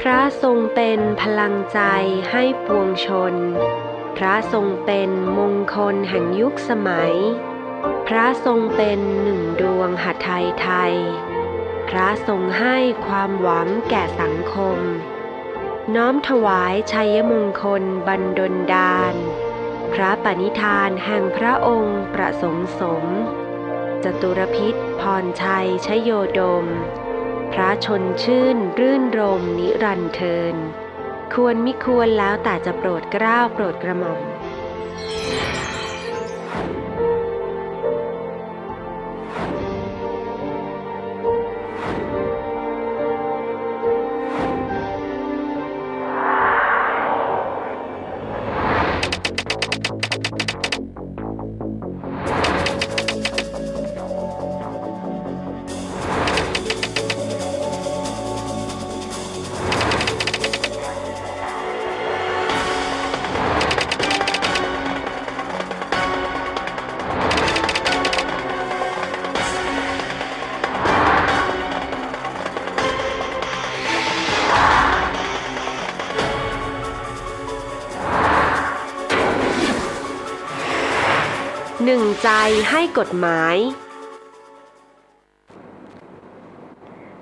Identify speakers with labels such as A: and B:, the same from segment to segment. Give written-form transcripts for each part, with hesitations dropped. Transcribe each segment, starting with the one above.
A: พระทรงเป็นพลังใจให้ปวงชนพระทรงเป็นมงคลแห่งยุคสมัยพระทรงเป็นหนึ่งดวงหทัยไทยพระทรงให้ความหวังแก่สังคมน้อมถวายชัยมงคลบันดลดาลพระปณิธานแห่งพระองค์ประสงค์สมจตุรพิษพรชัยชโยดมพระชนชื่นรื่นรมนิรันดร์เทินควรมิควรแล้วแต่จะโปรดเกล้าโปรดกระหม่อมหนึ่งใจให้กฎหมาย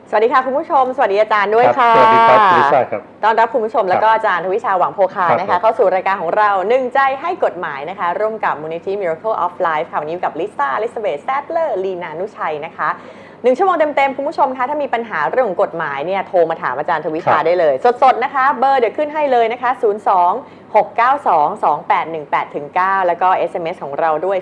B: สวัสดีค่ะคุณผู้ชมสวัสดีอาจารย์ด้วยค่ะ
C: สวัสดีครับคุณลิซ่าครับ
B: ต้อนรับคุณผู้ชมแล้วก็อาจารย์ทวิชาหวังโพคานะคะเข้าสู่รายการของเราหนึ่งใจให้กฎหมายนะคะร่วมกับมูลนิธิ Miracle of Life ค่ะวันนี้กับลิซ่าอลิซาเบธแซดเลอร์ลีนานุชัยนะคะ1 ชั่วโมงเต็มๆคุณผู้ชมคะถ้ามีปัญหาเรื่องของกฎหมายเนี่ยโทรมาถามอาจารย์ทวิชาได้เลยสดๆนะคะเบอร์เดี๋ยวขึ้นให้เลยนะคะ02-692-2818-9แล้วก็ SMS ของเราด้วย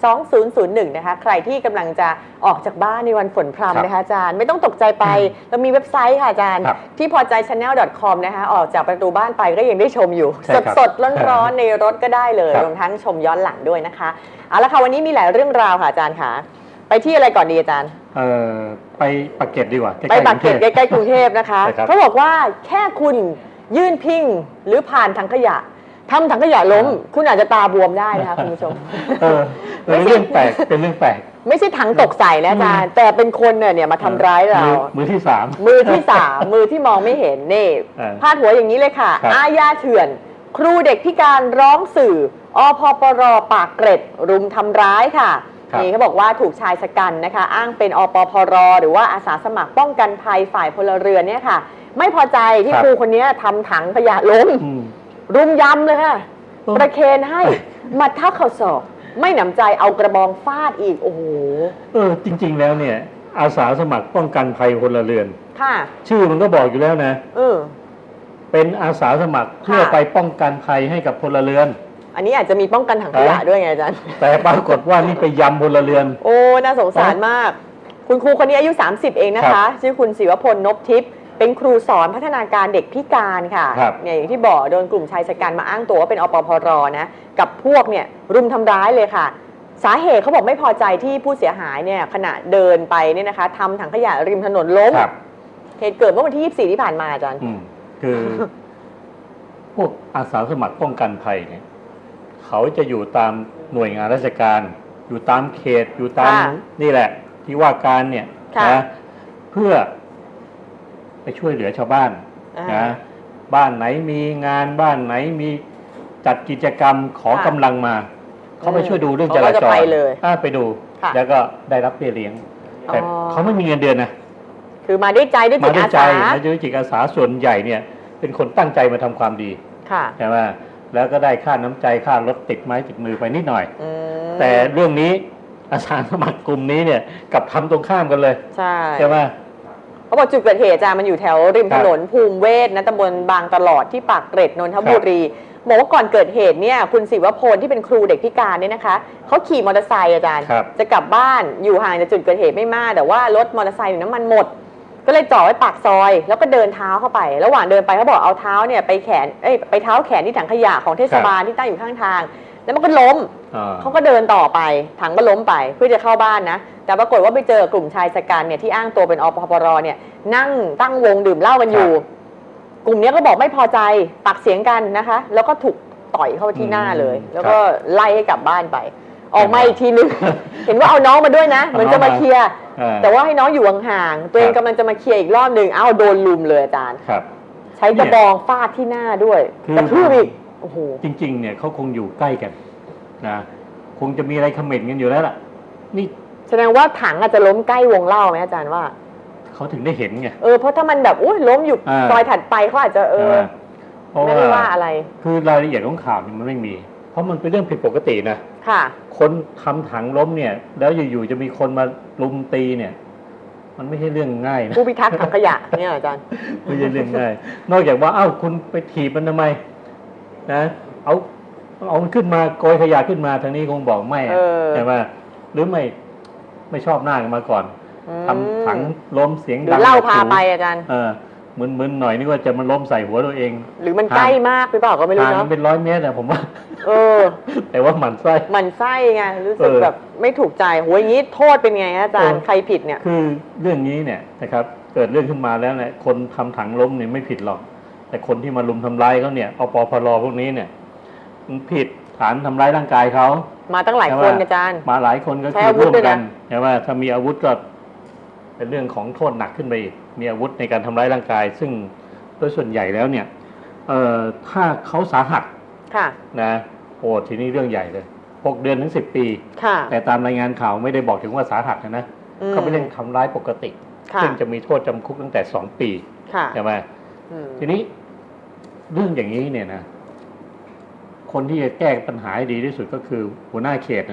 B: 464-2001นะคะใครที่กำลังจะออกจากบ้านในวันฝนพรำนะคะอาจารย์ไม่ต้องตกใจไปเรามีเว็บไซต์ค่ะอาจารย์ที่พอใจ channel.com นะคะออกจากประตูบ้านไปก็ยังได้ชมอยู่สดๆร้อนๆในรถก็ได้เลยรวมทั้งชมย้อนหลังด้วยนะคะเอาละค่ะวันนี้มีหลายเรื่องราวค่ะอาจารย์ค่ะไปที่อะไรก่อนดีอาจารย์
C: ไปปากเกร็ดดีกว่า
B: ไปปากเกร็ดใกล้ๆกรุงเทพนะคะเขาบอกว่าแค่คุณยื่นพิ้งหรือผ่านถังขยะทำถังขยะล้มคุณอาจจะตาบวมได้นะคะคุณผู้ชม
C: เป็นเรื่องแปลกเป็นเรื่องแปลก
B: ไม่ใช่ถังตกใส่นะอาจารย์แต่เป็นคนเนี่ยมาทำร้ายเรา
C: มือที่3
B: มือที่มองไม่เห็นนี่พาดหัวอย่างนี้เลยค่ะอาญาเถื่อนครูเด็กพิการร้องสื่ออพปรปากเกร็ดรุมทำร้ายค่ะนี่เขาบอกว่าถูกชายชะกันนะคะอ้างเป็นอปพรหรือว่าอาสาสมัครป้องกันภัยฝ่ายพลเรือนเนี่ยค่ะไม่พอใจที่ครูคนนี้ทำถังขยะล้มรุมยำเลยค่ะประเคนให้มัดเท้าเข่าศอกไม่หนำใจเอากระบองฟาดอีกโอ้โห
C: จริงๆแล้วเนี่ยอาสาสมัครป้องกันภัยพลเรือน
B: ค่ะ
C: ชื่อมันก็บอกอยู่แล้วนะเป็นอาสาสมัครเพื่อไปป้องกันภัยให้กับพลเรือน
B: อันนี้อาจจะมีป้องกันถังขยะด้วยไงอาจารย์
C: แต่ปรากฏว่านี่ไปยำพลเรือน
B: โอ้น่าสงสารมากคุณครูคนนี้อายุ30เองนะคะชื่อคุณศิวพลนพทิพย์เป็นครูสอนพัฒนาการเด็กพิการค่ะเนี่ยอย่างที่บอกโดนกลุ่มชายชะกันมาอ้างตัวว่าเป็นอปพรนะกับพวกเนี่ยรุมทำร้ายเลยค่ะสาเหตุเขาบอกไม่พอใจที่ผู้เสียหายเนี่ยขณะเดินไปเนี่ยนะคะทำถังขยะริมถนนล้มเหตุเกิดเมื่อวันที่24ที่ผ่านมาอาจารย์
C: คือพวกอาสาสมัครป้องกันภัยเนี่ยเขาจะอยู่ตามหน่วยงานราชการอยู่ตามเขตอยู่ตามนี่แหละที่ว่าการเนี่ยนะเพื่อไปช่วยเหลือชาวบ้านนะบ้านไหนมีงานบ้านไหนมีจัดกิจกรรมขอกำลังมาเขาไปช่วยดูเรื่องจราจรไปดูแล้วก็ได้รับเบี้ยเลี้ยงแต่เขาไม่มีเงินเดือนนะ
B: คือมาด้วยใจด้วยจิตอาสา
C: ด้วยจิตอาสาส่วนใหญ่เนี่ยเป็นคนตั้งใจมาทำความดีใช่ไหมแล้วก็ได้ค่าน้ำใจค่ารถติดไม้ติดมือไปนิดหน่อยแต่เรื่องนี้อาสาสมัครกลุ่มนี้เนี่ยกับทำตรงข้ามกันเลยใช่ไหม
B: เขาบอกจุดเกิดเหตุจ้ามันอยู่แถวริมถนนภูมิเวศนะตำบลบางตลอดที่ปากเกร็ดนนทบุรีบอกว่าก่อนเกิดเหตุเนี่ยคุณศิวพลที่เป็นครูเด็กพิการเนี่ยนะคะเขาขี่มอเตอร์ไซค์อาจารย์จะกลับบ้านอยู่ห่างจากจุดเกิดเหตุไม่มากแต่ว่ารถมอเตอร์ไซค์น้ำมันหมดก็เลยจอดไว้ปากซอยแล้วก็เดินเท้าเข้าไประหว่างเดินไปเขาบอกเอาเท้าเนี่ยไปเท้าแขนที่ถังขยะของเทศบาลที่ตั้งอยู่ข้างทางแล้วมันก็ล้มเขาก็เดินต่อไปถังก็ล้มไปเพื่อจะเข้าบ้านนะแต่ปรากฏว่าไปเจอกลุ่มชายชะกันเนี่ยที่อ้างตัวเป็นอปพรเนี่ยนั่งตั้งวงดื่มเหล้ากันอยู่กลุ่มนี้ก็บอกไม่พอใจปากเสียงกันนะคะแล้วก็ถูกต่อยเข้าที่หน้าเลยแล้วก็ไล่ให้กลับบ้านไป ออกมาอีกทีนึง เห็นว่าเอาน้องมาด้วยนะเหมือนจะมาเคลียร์แต่ว่าให้น้องอยู่ห่างๆตัวเองกำลังจะมาเคลียร์อีกรอบหนึ่งอ้าวโดนลุมเลยอาจารย์ใช้กระบองฟาดที่หน้าด้วยกระทืบอีกโอ้โห
C: จริงๆเนี่ยเขาคงอยู่ใกล้กันนะคงจะมีอะไรคอมเมนต์กันอยู่แล้วล่ะนี่
B: แสดงว่าถังอาจจะล้มใกล้วงเล่าไหมอาจารย์ว่า
C: เขาถึงได้เห็นไง
B: เพราะถ้ามันแบบอุ้ยล้มอยู่ซอยถัดไปเขาอาจจะไม่ได้ว่าอะไร
C: คือรายละเอียดของข่าวมันไม่มีเพราะมันเป็นเรื่องผิดปกตินะ
B: ค่ะ
C: คนทำถังล้มเนี่ยแล้วอยู่ๆจะมีคนมาลุมตีเนี่ยมันไม่ใช่เรื่องง่ายนะ
B: ผู้พิทักษ์ถังขยะเนี่ยอาจารย์
C: ไม่ใช่เรื่องง่ายนอกจากว่าคุณไปถีบมันทำไมนะเอามันขึ้นมาโกยขยะขึ้นมาทางนี้คงบอกไม่ใช่ไหมหรือไม่ชอบหน้ากันมาก่อนทำถังล้มเสียงดัง
B: เล่าพาไปอาจารย์
C: มึนหน่อยนึกว่าจะมันล้มใส่หัวตัวเอง
B: หรือมันใกล้มากหรือเปล่าก็ไม่รู้เนาะ
C: มันเป็น100 เมตรผมว่าแต่ว่าหมั่นไส้
B: ไงรู้สึกแบบไม่ถูกใจโหอย่างนี้โทษเป็นไงอาจารย์ใครผิดเนี่ย
C: คือเรื่องนี้เนี่ยนะครับเกิดเรื่องขึ้นมาแล้วเนี่ยคนทำถังล้มเนี่ยไม่ผิดหรอกแต่คนที่มาลุมทำร้ายเขาเนี่ยปปรพวกนี้เนี่ยมันผิดฐานทำร้ายร่างกายเขา
B: มาตั้งหลายคนอาจารย์
C: มาหลายคนก็คือร่วมกันใช่ไหมถ้ามีอาวุธก็เป็นเรื่องของโทษหนักขึ้นไปอีกมีอาวุธในการทำร้ายร่างกายซึ่งโดยส่วนใหญ่แล้วเนี่ยถ้าเขาสาหัสนะทีนี้เรื่องใหญ่เลย6 เดือนถึง10 ปีแต่ตามรายงานข่าวไม่ได้บอกถึงว่าสาหัสนะเขาเป็นเรื่องทำร้ายปกติซึ่งจะมีโทษจำคุกตั้งแต่2 ปีใช่ไหมทีนี้เรื่องอย่างนี้เนี่ยนะคนที่จะแก้ปัญหาให้ดีที่สุดก็คือหัวหน้าเขต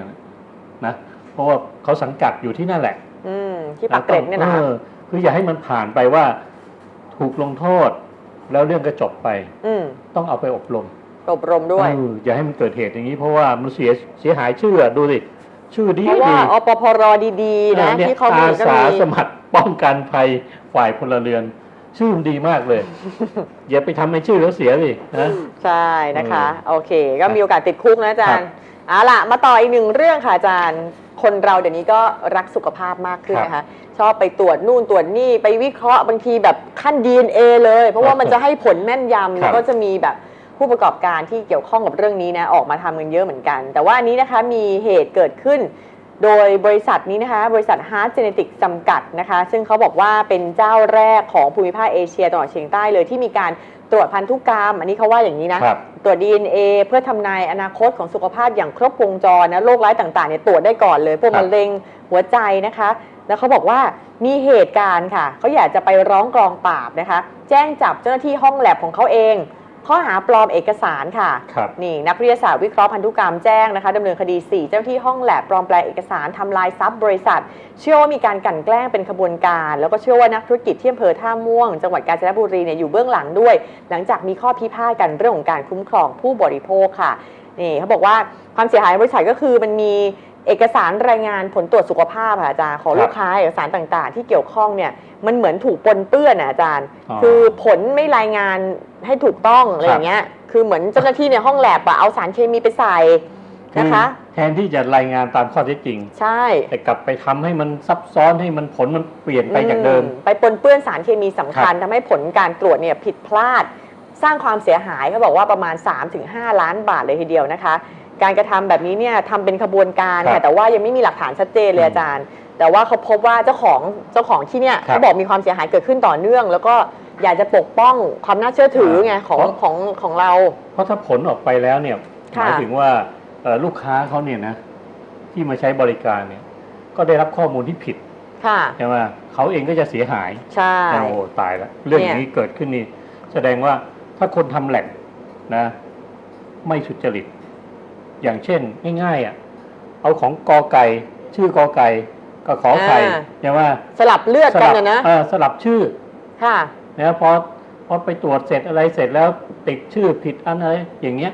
C: นะเพราะว่าเขาสังกัดอยู่ที่นั่นแหละ
B: ที่ปากเกร็ดเนี่ยนะ
C: คืออย่าให้มันผ่านไปว่าถูกลงโทษแล้วเรื่องก็จบไปต้องเอาไปอบรม
B: ด้วย
C: อย่าให้มันเกิดเหตุอย่างนี้เพราะว่ามันเสียหายชื่อดูสิชื่อดี
B: เพราะว่าอปพรดีๆนะที่เขามี
C: อาสาสมัครป้องกันภัยฝ่ายพลเรือนชื่อดีมากเลยอย่าไปทำให้ชื่อแล้วเสียสินะ
B: ใช่นะคะโอเคก็มีโอกาสติดคุกนะอาจารย์ล่ะมาต่ออีกหนึ่งเรื่องค่ะอาจารย์คนเราเดี๋ยวนี้ก็รักสุขภาพมากขึ้นนะคะชอบไปตรวจนู่นตรวจนี่ไปวิเคราะห์บางทีแบบขั้น DNA เลยเพราะว่ามันจะให้ผลแม่นยำแล้วก็จะมีแบบผู้ประกอบการที่เกี่ยวข้องกับเรื่องนี้นะออกมาทำกันเยอะเหมือนกันแต่ว่าอันนี้นะคะมีเหตุเกิดขึ้นโดยบริษัทนี้นะคะบริษัท Heart Genetics จำกัดนะคะซึ่งเขาบอกว่าเป็นเจ้าแรกของภูมิภาคเอเชียตะวันออกเฉียงใต้เลยที่มีการตรวจพันธุกรรมอันนี้เขาว่าอย่างนี้นะตรวจ DNA เพื่อทำนายอนาคตของสุขภาพอย่างครบวงจรนะโรคร้ายต่างๆเนี่ยตรวจได้ก่อนเลยพวกมะเร็งหัวใจนะคะแล้วเขาบอกว่ามีเหตุการณ์ค่ะเขาอยากจะไปร้องกองปราบนะคะแจ้งจับเจ้าหน้าที่ห้องแลบของเขาเองข้อหาปลอมเอกสารค่ะนี่นักวิทยาศาสตร์วิเคราะห์พันธุกรรมแจ้งนะคะดำเนินคดี4เจ้าหน้าที่ห้องแลบปลอมแปลงเอกสารทำลายทรัพย์บริษัทเชื่อว่ามีการกลั่นแกล้งเป็นขบวนการแล้วก็เชื่อว่านักธุรกิจที่อำเภอท่าม่วงจังหวัดกาญจนบุรีเนี่ยอยู่เบื้องหลังด้วยหลังจากมีข้อพิพาทกันเรื่องของการคุ้มครองผู้บริโภคค่ะนี่เขาบอกว่าความเสียหายบริษัทก็คือมันมีเอกสารรายงานผลตรวจสุขภาพค่ะอาจารย์ของลูกค้าเอกสารต่างๆที่เกี่ยวข้องเนี่ยมันเหมือนถูกปนเปื้อนอาจารย์คือผลไม่รายงานให้ถูกต้องอะไรอย่างเงี้ยคือเหมือนเจ้าหน้าที่ในห้องแลบเอาสารเคมีไปใส่นะคะ
C: แทนที่จะรายงานตามข้อเท็จจริง
B: ใช่
C: แต่กลับไปทำให้มันซับซ้อนให้มันผลมันเปลี่ยนไปจากเดิม
B: ไปปนเปื้อนสารเคมีสำคัญทำให้ผลการตรวจเนี่ยผิดพลาดสร้างความเสียหายเขาบอกว่าประมาณ 3-5 ล้านบาทเลยทีเดียวนะคะการกระทำแบบนี้เนี่ยทำเป็นขบวนการค่ะแต่ว่ายังไม่มีหลักฐานชัดเจนเลยอาจารย์แต่ว่าเขาพบว่าเจ้าของที่เนี่ยเขาบอกมีความเสียหายเกิดขึ้นต่อเนื่องแล้วก็อยากจะปกป้องความน่าเชื่อถือไงของเรา
C: เพราะถ้าผลออกไปแล้วเนี่ยหมายถึงว่าลูกค้าเขาเนี่ยนะที่มาใช้บริการเนี่ยก็ได้รับข้อมูลที่ผิดใช่ไหมเขาเองก็จะเสียหาย
B: ใช่
C: โอ้ตายแล้วเรื่องอย่างนี้เกิดขึ้นนี่แสดงว่าถ้าคนทำแลบนะไม่สุจริตอย่างเช่นง่ายๆเอาของกอไก่ชื่อกอไก่ก็ขอไข่ใช่ไหม
B: สลับเลือดกันนะ
C: สลับชื่อ
B: ค่ะ
C: นะพอไปตรวจเสร็จอะไรเสร็จแล้วติดชื่อผิดอะไรอย่างเงี้ย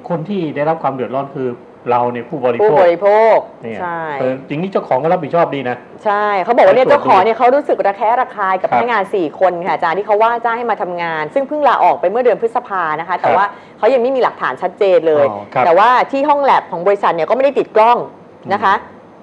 C: คนที่ได้รับความเดือดร้อนคือเราเนี่ยผู้บริโภคใช่จริงๆเจ้าของก็รับผิดชอบดีนะ
B: ใช่เขาบอกว่าเนี่ยเจ้าของเนี่ยเขารู้สึกระแคะระคายกับพนักงาน4 คนค่ะอาจารย์ที่เขาว่าจ้างให้มาทำงานซึ่งเพิ่งลาออกไปเมื่อเดือนพฤษภานะคะแต่ว่าเขายังไม่มีหลักฐานชัดเจนเลยแต่ว่าที่ห้องแลบของบริษัทเนี่ยก็ไม่ได้ติดกล้องนะคะ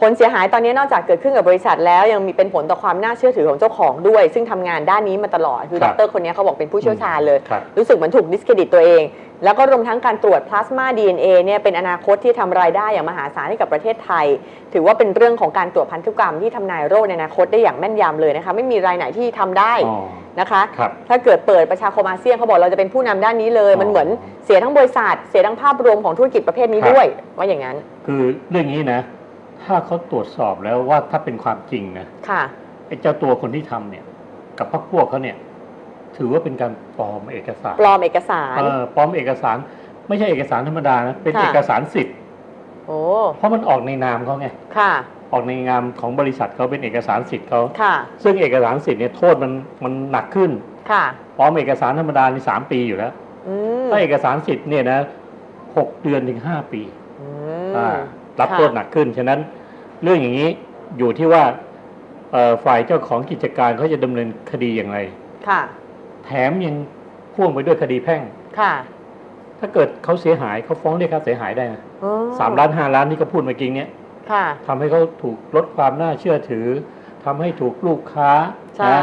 B: ผลเสียหายตอนนี้นอกจากเกิดขึ้นกับบริษัทแล้วยังมีเป็นผลต่อความน่าเชื่อถือของเจ้าของด้วยซึ่งทำงานด้านนี้มาตลอดคือ
C: ค
B: ด
C: รับ
B: รคนนี้เขาบอกเป็นผู้เชี่ยวชาญเลย
C: ครับ
B: รู้สึกเหมือนถูกดิสเครดิตตัวเอง แล้วก็รวมทั้งการตรวจพลาสมา DNA เนี่ยเป็นอนาคตที่ทำรายได้อย่างมหาศาลให้กับประเทศไทย ถือว่าเป็นเรื่องของการตรวจพันธุกรรมที่ทำนายโรคในอนาคตได้อย่างแม่นยำเลยนะคะไม่มีรายไหนที่ทำได้
C: อ๋อ
B: นะคะ
C: ครับ
B: ถ้าเกิดเปิดประชาคมอาเซียนเขาบอกเราจะเป็นผู้นำด้านนี้เลย มันเหมือนเสียทั้งบริษัทเสียทั้งภาพรวมของธุรกิจประเภทนี้
C: ครับ
B: ด้วยว่าอย่างนั้น
C: คือเรื่องนี้นะ ถ้าเขาตรวจสอบแล้วว่าถ้าเป็นความจริงนะ
B: ค่ะ
C: ไอ้เจ้าตัวคนที่ทำเนี่ย กับพรรคพวกเขาเนี่ย ถือว่าเป็นการปลอมเอกสาร
B: ปลอมเอกสาร
C: ปลอมเอกสาร ไม่ใช่เอกสารธรรมดานะ เป็น
B: ค่ะ
C: เอกสารสิทธิ์
B: โอ้
C: เพราะมันออกในนามเขาไง
B: ค่ะ
C: ออกในนามของบริษัทเขาเป็นเอกสารสิทธิ์เขา
B: ค่ะ
C: ซึ่งเอกสารสิทธิ์เนี่ยโทษมันหนักขึ้น
B: ค่ะ
C: ปลอมเอกสารธรรมดาใน3 ปีอยู่แล้ว
B: อืม
C: ถ้าเอกสารสิทธิ์เนี่ยนะ6 เดือนถึง 5 ปี
B: อืม
C: รับ
B: ค่ะ
C: โทษหนักขึ้น ฉะนั้นเรื่องอย่างนี้อยู่ที่ว่าฝ่ายเจ้าของกิจการเขาจะดำเนินคดีอย่างไร
B: ค่ะ
C: แถมยังพ่วงไปด้วยคดีแพ่ง
B: ค่ะ
C: ถ้าเกิดเขาเสียหายเขาฟ้องเรียกค่าเสียหายได้นะ
B: อ๋อ
C: 3 ล้าน 5 ล้านที่เขาพูดเมื่อกี้เนี้ย
B: ค่ะ
C: ทำให้เขาถูกลดความน่าเชื่อถือทำให้ถูกลูกค้า
B: ใช่
C: นะ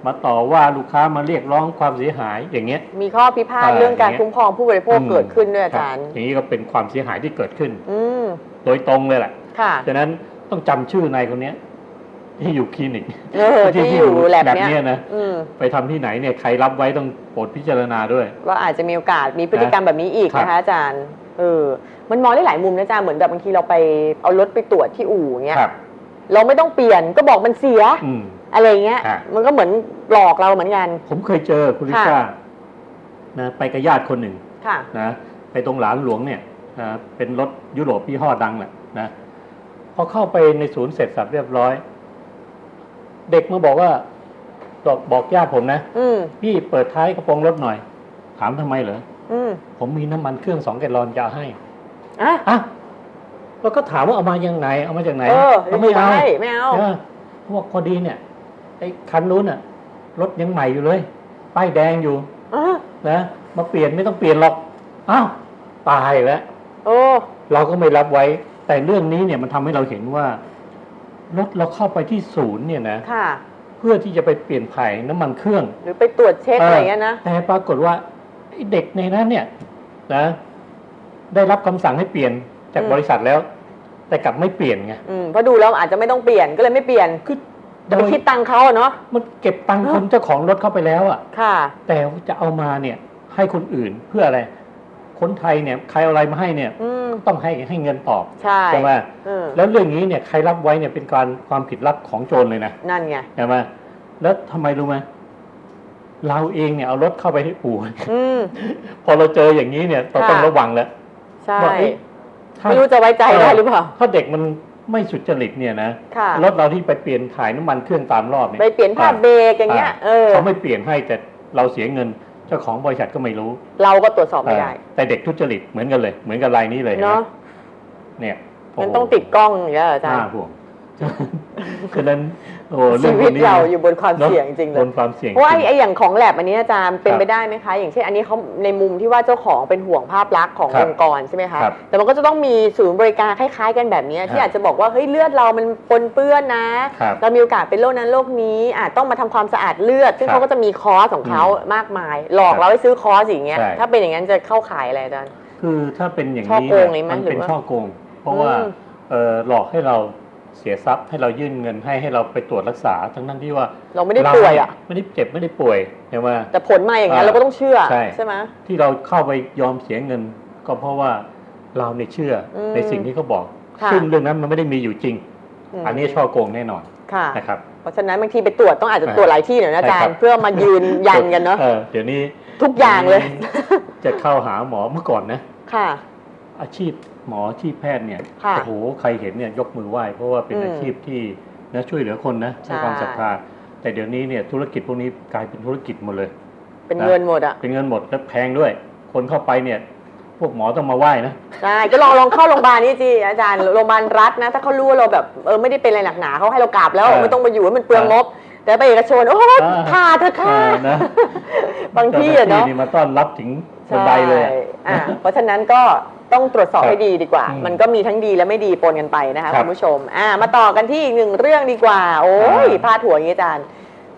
C: มาต่อว่าลูกค้ามาเรียกร้องความเสียหายอย่างเงี้ย
B: มีข้อพิพาทเรื่องการคุ้มครองผู้บริโภคเกิดขึ้นด้วยอาจารย์
C: คบอย่างนี้ก็เป็นความเสียหายที่เกิดขึ้น
B: อืม
C: โดยตรงเลยแหละ
B: ค่ะ
C: ฉะนั้นต้องจำชื่อนายคนเนี้ยที่อยู่คลินิก
B: ที่อยู่แลบ
C: แบบ
B: เนี้
C: เนี้
B: ย
C: ยนะ
B: อืม
C: ไปทำที่ไหนเนี่ยใครรับไว้ต้องโปรดพิจารณาด้วย
B: ว่าอาจจะมีโอกาสมีพฤติกรรมแบบนี้อีก
C: ครับ
B: นะคะอาจารย์มันมองได้หลายมุมนะอาจารย์เหมือนแบบบางทีเราไปเอารถไปตรวจที่อู่เงี้ย
C: ครับ
B: เราไม่ต้องเปลี่ยนก็บอกมันเสีย
C: อืม
B: อะไรเงี้ย
C: ครับ
B: มันก็เหมือนหลอกเราเหมือนกัน
C: ผมเคยเจอคุณลิ
B: ค่ะ
C: ซ่านะไปกับญาติคนหนึ่ง
B: ค่ะ
C: นะไปตรงหลานหลวงเนี่ยนะเป็นรถยุโรปยี่ห้อดังแหละนะพอเข้าไปในศูนย์เสร็จสับเรียบร้อย เด็กมาบอกว่าบอกญาติผมนะ
B: อืม
C: พี่เปิดท้ายกระโปรงรถหน่อย ถามทำไมเหรอ
B: อืม
C: ผมมีน้ำมันเครื่อง2 แกลลอนจะเอาให้
B: อ่ะ
C: อ่ะแล้วก็ถามว่าเอามายังไงเอามาจากไหน
B: ไม่
C: ไม่เอา
B: ไม่เอา
C: พวกพอดีเนี่ยไอ้คันนู้นน่ะรถยังใหม่อยู่เลยป้ายแดงอยู่
B: อ่ะ
C: นะมาเปลี่ยนไม่ต้องเปลี่ยนหรอกอ้าวตายแล้ว
B: โอ้
C: เราก็ไม่รับไว้ แต่เรื่องนี้เนี่ยมันทำให้เราเห็นว่ารถเราเข้าไปที่ศูนย์เนี่ยนะ
B: ค่ะ
C: เพื่อที่จะไปเปลี่ยนถ่ายน้ำมันเครื่อง
B: หรือไปตรวจเช็คอะไรเงี้ยนะ
C: แต่ปรากฏว่าไอ้เด็กในนั้นเนี่ยนะได้รับคำสั่งให้เปลี่ยนจาก
B: อืม
C: บริษัทแล้ว แต่กลับไม่เปลี่ยนไง
B: เพราะดูแล้วอาจจะไม่ต้องเปลี่ยนก็เลยไม่เปลี่ยน
C: คือ
B: จะไปคิดตังค์เขาอะเนาะ
C: มันเก็บตังค์คนเจ้าของรถเข้าไปแล้วอ่ะ
B: ค่ะ
C: แต่จะเอามาเนี่ยให้คนอื่นเพื่ออะไร คนไทยเนี่ยใครเอาอะไรมาให้เนี่ย
B: อืม
C: ต้องให้เงินตอบ
B: ใช่
C: ไหม
B: เออ
C: แล้วเรื่องนี้เนี่ยใครรับไว้เนี่ยเป็นการความผิดลับของโจรเลยนะ
B: นั่นไง
C: ใช่ไหมแล้วทำไมรู้ไหมเราเองเนี่ยเอารถเข้าไปให้อู่
B: อืม
C: พอเราเจออย่างนี้เนี่ยเราต้องระวังแล้ว
B: ใช่
C: ว่าเอ๊ะถ้า
B: ไม่รู้จะไว้ใจได้หรือเปล่า
C: ถ้าเด็กมันไม่สุจริตเนี่ยนะ
B: ค่ะ
C: รถเราที่ไปเปลี่ยนถ่ายน้ำมันเครื่องตามรอบเนี่ย
B: ไปเปลี่ยนผ้าเบรกอย่างเงี้ย
C: เขาไม่เปลี่ยนให้แต่เราเสียเงินเจ้าของบริษัทก็ไม่รู้
B: เราก็ตรวจสอบไม่ได้
C: แต่เด็กทุจริตเหมือนกันเลย เหมือนกับรายนี้เลย
B: เนาะ
C: เนี่ย
B: มันต้องติดกล้องอย่างเงี้ยเหรออาจาร
C: หน้า
B: ย์
C: ห่วง ฉะนั้นโอ้เรื่
B: ชี
C: องพ
B: วิ
C: ว
B: ต
C: กนี้
B: เราอยู่บนความเสี่ยงจริงเล
C: บ
B: ย
C: นความเสี่ยง
B: เพราะว่า
C: จริง
B: ไอ้อย่างของแลบอันนี้อาจารย์เป็น
C: ครับ
B: ไปได้ไหมคะ อย่างเช่นอันนี้เขาในมุมที่ว่าเจ้าของเป็นห่วงภาพลักษณ์ของ
C: ครับ
B: องค์กรใช่ไหมคะ
C: ครับ
B: แต่มันก็จะต้องมีศูนย์บริการคล้ายๆกันแบบนี้ที่อาจจะบอกว่าเฮ้ยเลือดเรามันปนเปื้อนนะ
C: ครับ
B: เรามีโอกาสเป็นโรคนั้นโรคนี้อาจต้องมาทำความสะอาดเลือด ซึ่ง
C: ครับ
B: เขาก็จะมีคอร์สของเขามากมาย หลอก
C: ครับ
B: เราให้ซื้อคอร์สอย่างเงี้ย
C: ใช่
B: ถ้าเป็นอย่างนั้นจะเข้าขายอะไรอาจารย์
C: คือถ้าเป็นอย่าง
B: ช่อ
C: นี้
B: โกงเลยไหม
C: มันเป็น
B: หรือว่า
C: ช่อโกง เพราะว่า
B: อืม
C: หลอกให้เราเสียทรัพย์ให้เรายื่นเงินให้เราไปตรวจรักษาทั้งที่ว่า
B: เราไม่ได้ป่วยอ่ะ
C: ไม่ได้เจ็บไม่ได้ป่วยใช่ไหม
B: แต่ผลมาอย่างนั้นเราก็ต้องเชื่อ
C: ใช่
B: ไหม
C: ที่เราเข้าไปยอมเสียเงิน ก็เพราะว่าเราเนี่ยเชื่ออ
B: ม
C: ในสิ่งที่เขาบอก
B: ค่ะ
C: ซึ่งเรื่องนั้นมันไม่ได้มีอยู่จริง
B: ม
C: อันนี้ช่อโกงแน่นอน
B: ค่ะ
C: นะครับ
B: เพราะฉะนั้นบางทีไปตรวจต้องอาจจะตรวจหลายที่หน่อยนะอาจาร
C: ใช่ครั
B: ย์
C: บ
B: เพื่อมายืนยันกันเนาะ
C: เดี๋ยวนี้
B: ทุกอย่างเลย
C: จะเข้าหาหมอเมื่อก่อนนะ
B: ค่ะ
C: อาชีพหมออาชีพแพทย์เนี่ย
B: ค่ะ
C: โอ้โหใครเห็นเนี่ยยกมือไหว้เพราะว่าเป็นอาชีพที่นะช่วยเหลือคนนะ
B: ใช่
C: ให้ความศรัทธาแต่เดี๋ยวนี้เนี่ยธุรกิจพวกนี้กลายเป็นธุรกิจหมดเลย
B: เป็นเงินหมดอ่ะ
C: เป็นเงินหมดและแพงด้วย คนเข้าไปเนี่ยพวกหมอต้องมาไหว้นะ
B: ใช่ก็ลองเข้าโรงพยาบาลนี่จีอาจารย์โรงพยาบาลรัฐนะ ถ้าเขารู้ว่าเราแบบไม่ได้เป็นอะไรหนักหนาเขาให้เรากราบแล้วไม่ต้องมาอยู่ให้มันเปลืองงบ แต่ไปเอกชนโอ้ผ่าเถอะค่ะ
C: นะ
B: บางที่อะเนาะ
C: จ้หนี่มาต้อนรับถึงบันไดเลยอะ
B: เพราะฉะนั้นก็ต้องตรวจสอบให้ดีดีกว่า มันก็มีทั้งดีและไม่ดีปนกันไปนะคะคุณผู้ชมมาต่อกันที่อีกหนึ่งเรื่องดีกว่าโอ้ยพาดหัวอย่างนี้อาจารย์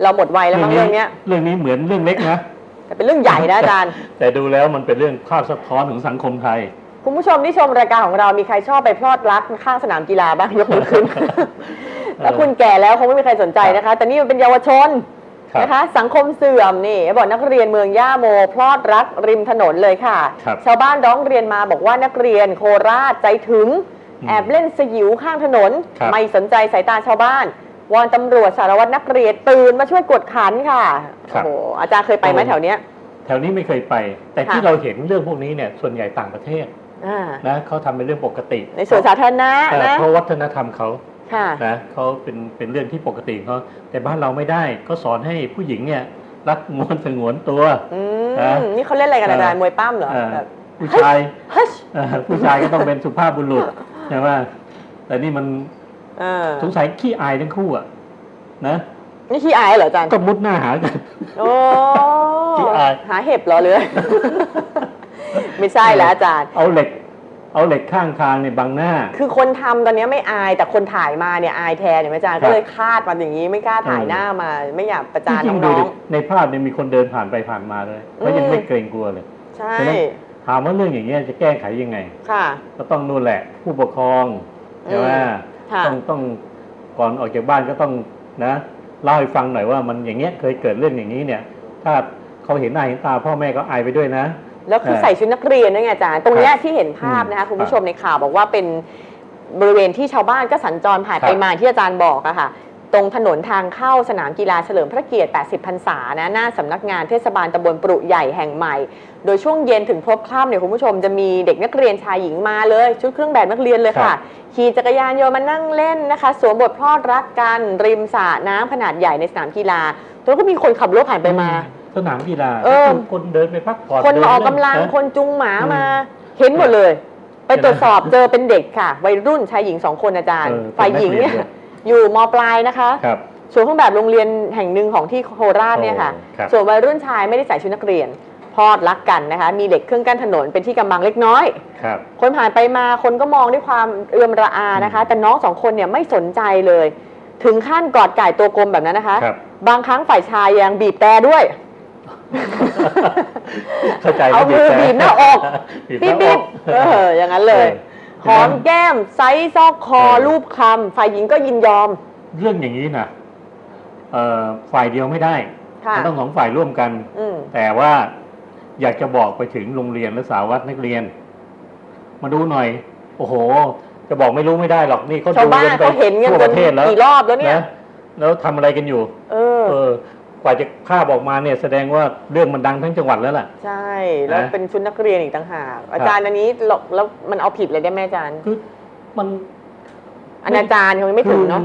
B: เราหมดวัยแล้วมั้งเรื่องนี้
C: เหมือนเรื่องเล็กนะ
B: แต่เป็นเรื่องใหญ่นะอาจารย์
C: แต่ดูแล้วมันเป็นเรื่องภาพสะท้อนของสังคมไทย
B: คุณผู้ชมที่ชมรายการของเรามีใครชอบไปพลอดรักข้างสนามกีฬาบ้างยกมือขึ้นแล้วคุณแก่แล้วคงไม่มีใครสนใจนะคะแต่นี่มันเป็นเยาวชนนะคะสังคมเสื่อมนี่บอกนักเรียนเมืองย่าโมพลอดรักริมถนนเลยค่ะชาวบ้านร้องเรียนมาบอกว่านักเรียนโคราชใจถึงแอบเล่นสยิวข้างถนนไม่สนใจสายตาชาวบ้านวอนตำรวจสารวัตรนักเรียนตื่นมาช่วยกวดขันค่ะโอ้โหอาจารย์เคยไปไหมแถวเนี้ย
C: แถวนี้ไม่เคยไปแต่ที่เราเห็นเรื่องพวกนี้เนี่ยส่วนใหญ่ต่างประเทศนะเขาทำเป็นเรื่องปกติ
B: ในส่วนสาธารณะนะ
C: เพราะวัฒนธรรมเขานะเขาเป็นเรื่องที่ปกติเขาแต่บ้านเราไม่ได้ก็สอนให้ผู้หญิงเนี่ยรักงวนสงวนตัว
B: นี่เขาเล่นอะไรกันอาจารย์มวยปั้มเหรอ
C: ผู้ชายก็ต้องเป็นสุภาพบุรุษใช่ไหมแต่นี่มันสงสัยขี้อายทั้งคู่อ่ะนะ
B: นี่ขี้อายเหรออาจารย์
C: ก็มุดหน้าหากัน
B: โอ้ขี้อายหาเห็บเหรอเลยไม่ใช่แล้วอาจารย์
C: เอาเหล็กข้างทางเนี่ยบังหน้า
B: คือคนทำตอนนี้ไม่อายแต่คนถ่ายมาเนี่ยอายแทนเนี่ยอาจารย์ก็เลยคาดมาอย่างนี้ไม่กล้าถ่ายหน้ามาไม่อยากประจานน้อง
C: ๆในภาพเนี่ยมีคนเดินผ่านไปผ่านมาเลยก็ยังไม่เกรงกลัวเลย
B: ใช่
C: ถามว่าเรื่องอย่างเงี้ยจะแก้ไขยังไง
B: ค่ะ
C: ก็ต้องนู่นแหละผู้ปกครองใช่ไหมต้องก่อนออกจากบ้านก็ต้องนะเล่าให้ฟังหน่อยว่ามันอย่างเงี้ยเคยเกิดเรื่องอย่างนี้เนี่ยถ้าเขาเห็นหน้าเห็นตาพ่อแม่ก็อายไปด้วยนะ
B: แล้วคือใส่ชุดนักเรียนด้วยไงอาจารย์ตรงนี้ที่เห็นภาพนะคะคุณผู้ชมในข่าวบอกว่าเป็นบริเวณที่ชาวบ้านก็สัญจรผ่านไปมาที่อาจารย์บอกอะค่ะตรงถนนทางเข้าสนามกีฬาเฉลิมพระเกียรติ80พรรษานะหน้าสำนักงานเทศบาลตำบลปรุใหญ่แห่งใหม่โดยช่วงเย็นถึงพบค่ำเนี่ยคุณผู้ชมจะมีเด็กนักเรียนชายหญิงมาเลยชุดเครื่องแบบนักเรียนเลยค่ะขี่จักรยานยนต์มานั่งเล่นนะคะสวมบทพลอดรักกันริมสระน้ำขนาดใหญ่ในสนามกีฬาแล้วก็มีคนขับรถผ่านไปมา
C: สนามกีฬาคนเดินไปพักผ่อน
B: คนออกกำลังคนจูงหมามาเห็นหมดเลยไปตรวจสอบเจอเป็นเด็กค่ะวัยรุ่นชายหญิง2คนอาจารย์ฝ่ายหญิงเนี่ยอยู่ม.ปลายนะคะสวมเครื่องแบบโรงเรียนแห่งหนึ่งของที่โคราชเนี่ยค่ะส่วนวัยรุ่นชายไม่ได้ใส่ชุดนักเรียนพลอดรักกันนะคะมีเหล็กเครื่องกั้นถนนเป็นที่กำบังเล็กน้อยคนผ่านไปมาคนก็มองด้วยความเอื่อมระอานะคะแต่น้อง2คนเนี่ยไม่สนใจเลยถึงขั้นกอดไก่ตัวกลมแบบนั้นนะคะบางครั้งฝ่ายชายยังบีบแตรด้วยเอามือบีบหน้าอกบีบอย่างนั้นเลยหอมแก้มไซส์ซอกคอรูปคำฝ่ายหญิงก็ยินยอม
C: เรื่องอย่างนี้นะฝ่ายเดียวไม่ได้ต้อง2ฝ่ายร่วมกันแต่ว่าอยากจะบอกไปถึงโรงเรียนและสารวัตรนักเรียนมาดูหน่อยโอ้โหจะบอกไม่รู้ไม่ได้หรอกนี่เขาดูกันไปทั่วประเทศแล้ว
B: กี่รอบแล้วเนี่ย
C: แล้วทำอะไรกันอยู่กว่าจะภาพออกมาเนี่ยแสดงว่าเรื่องมันดังทั้งจังหวัดแล้วล่ะ
B: ใช่แล้วเป็นชุดนักเรียนอีกต่างหากอาจารย์อันนี้แล้วมันเอาผิดเลยได้ไหมอาจารย์
C: คือมัน
B: อนาจารยังไม่ถึงเนาะ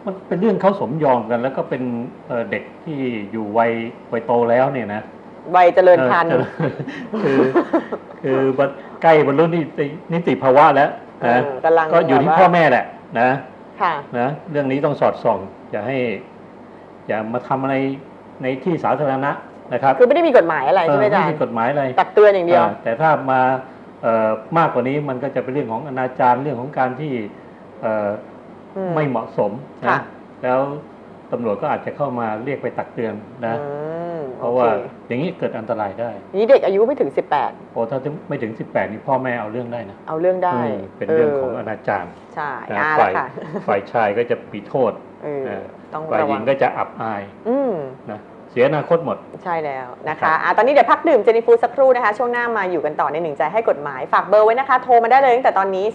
C: มันเป็นเรื่องเขาสมยอมกันแล้วก็เป็นเด็กที่อยู่วัยโตแล้วเนี่ยนะ
B: วัยเจริญพันธุ์
C: คือใกล้บรรลุนิติภาวะแล้วนะก็อยู่ที่พ่อแม่แหละนะนะเรื่องนี้ต้องสอดส่องอย่ามาทำอะไรในที่สาธารณะนะครับ
B: คือไม่ได้มีกฎหมายอะไรใช่ไหมอาจารย์
C: ไม่มีกฎหมายอะไร
B: ตักเตือนอย่างเดียว
C: แต่ถ้ามามากกว่านี้มันก็จะเป็นเรื่องของอนาจารเรื่องของการที่ไม่เหมาะสมนะแล้วตำรวจก็อาจจะเข้ามาเรียกไปตักเตือนนะเพราะว่าอย่างนี้เกิดอันตรายได้
B: นี่เด็กอายุไม่ถึง18
C: โอ้ถ้าไม่ถึง18นี่พ่อแม่เอาเรื่องได้นะ
B: เอาเรื่องได้
C: เป็นเรื่องของอนาจาร
B: ใช่
C: ฝ่ายชายก็จะปีโทษฝ่ายหญิงก็จะอับอายนะเสียอนาคตหมด
B: ใช่แล้วนะคะตอนนี้เดี๋ยวพักดื่มเจนิฟูสักครู่นะคะช่วงหน้ามาอยู่กันต่อในหนึ่งใจให้กฎหมายฝากเบอร์ไว้นะคะโทรมาได้เลยตั้งแต่ตอนนี้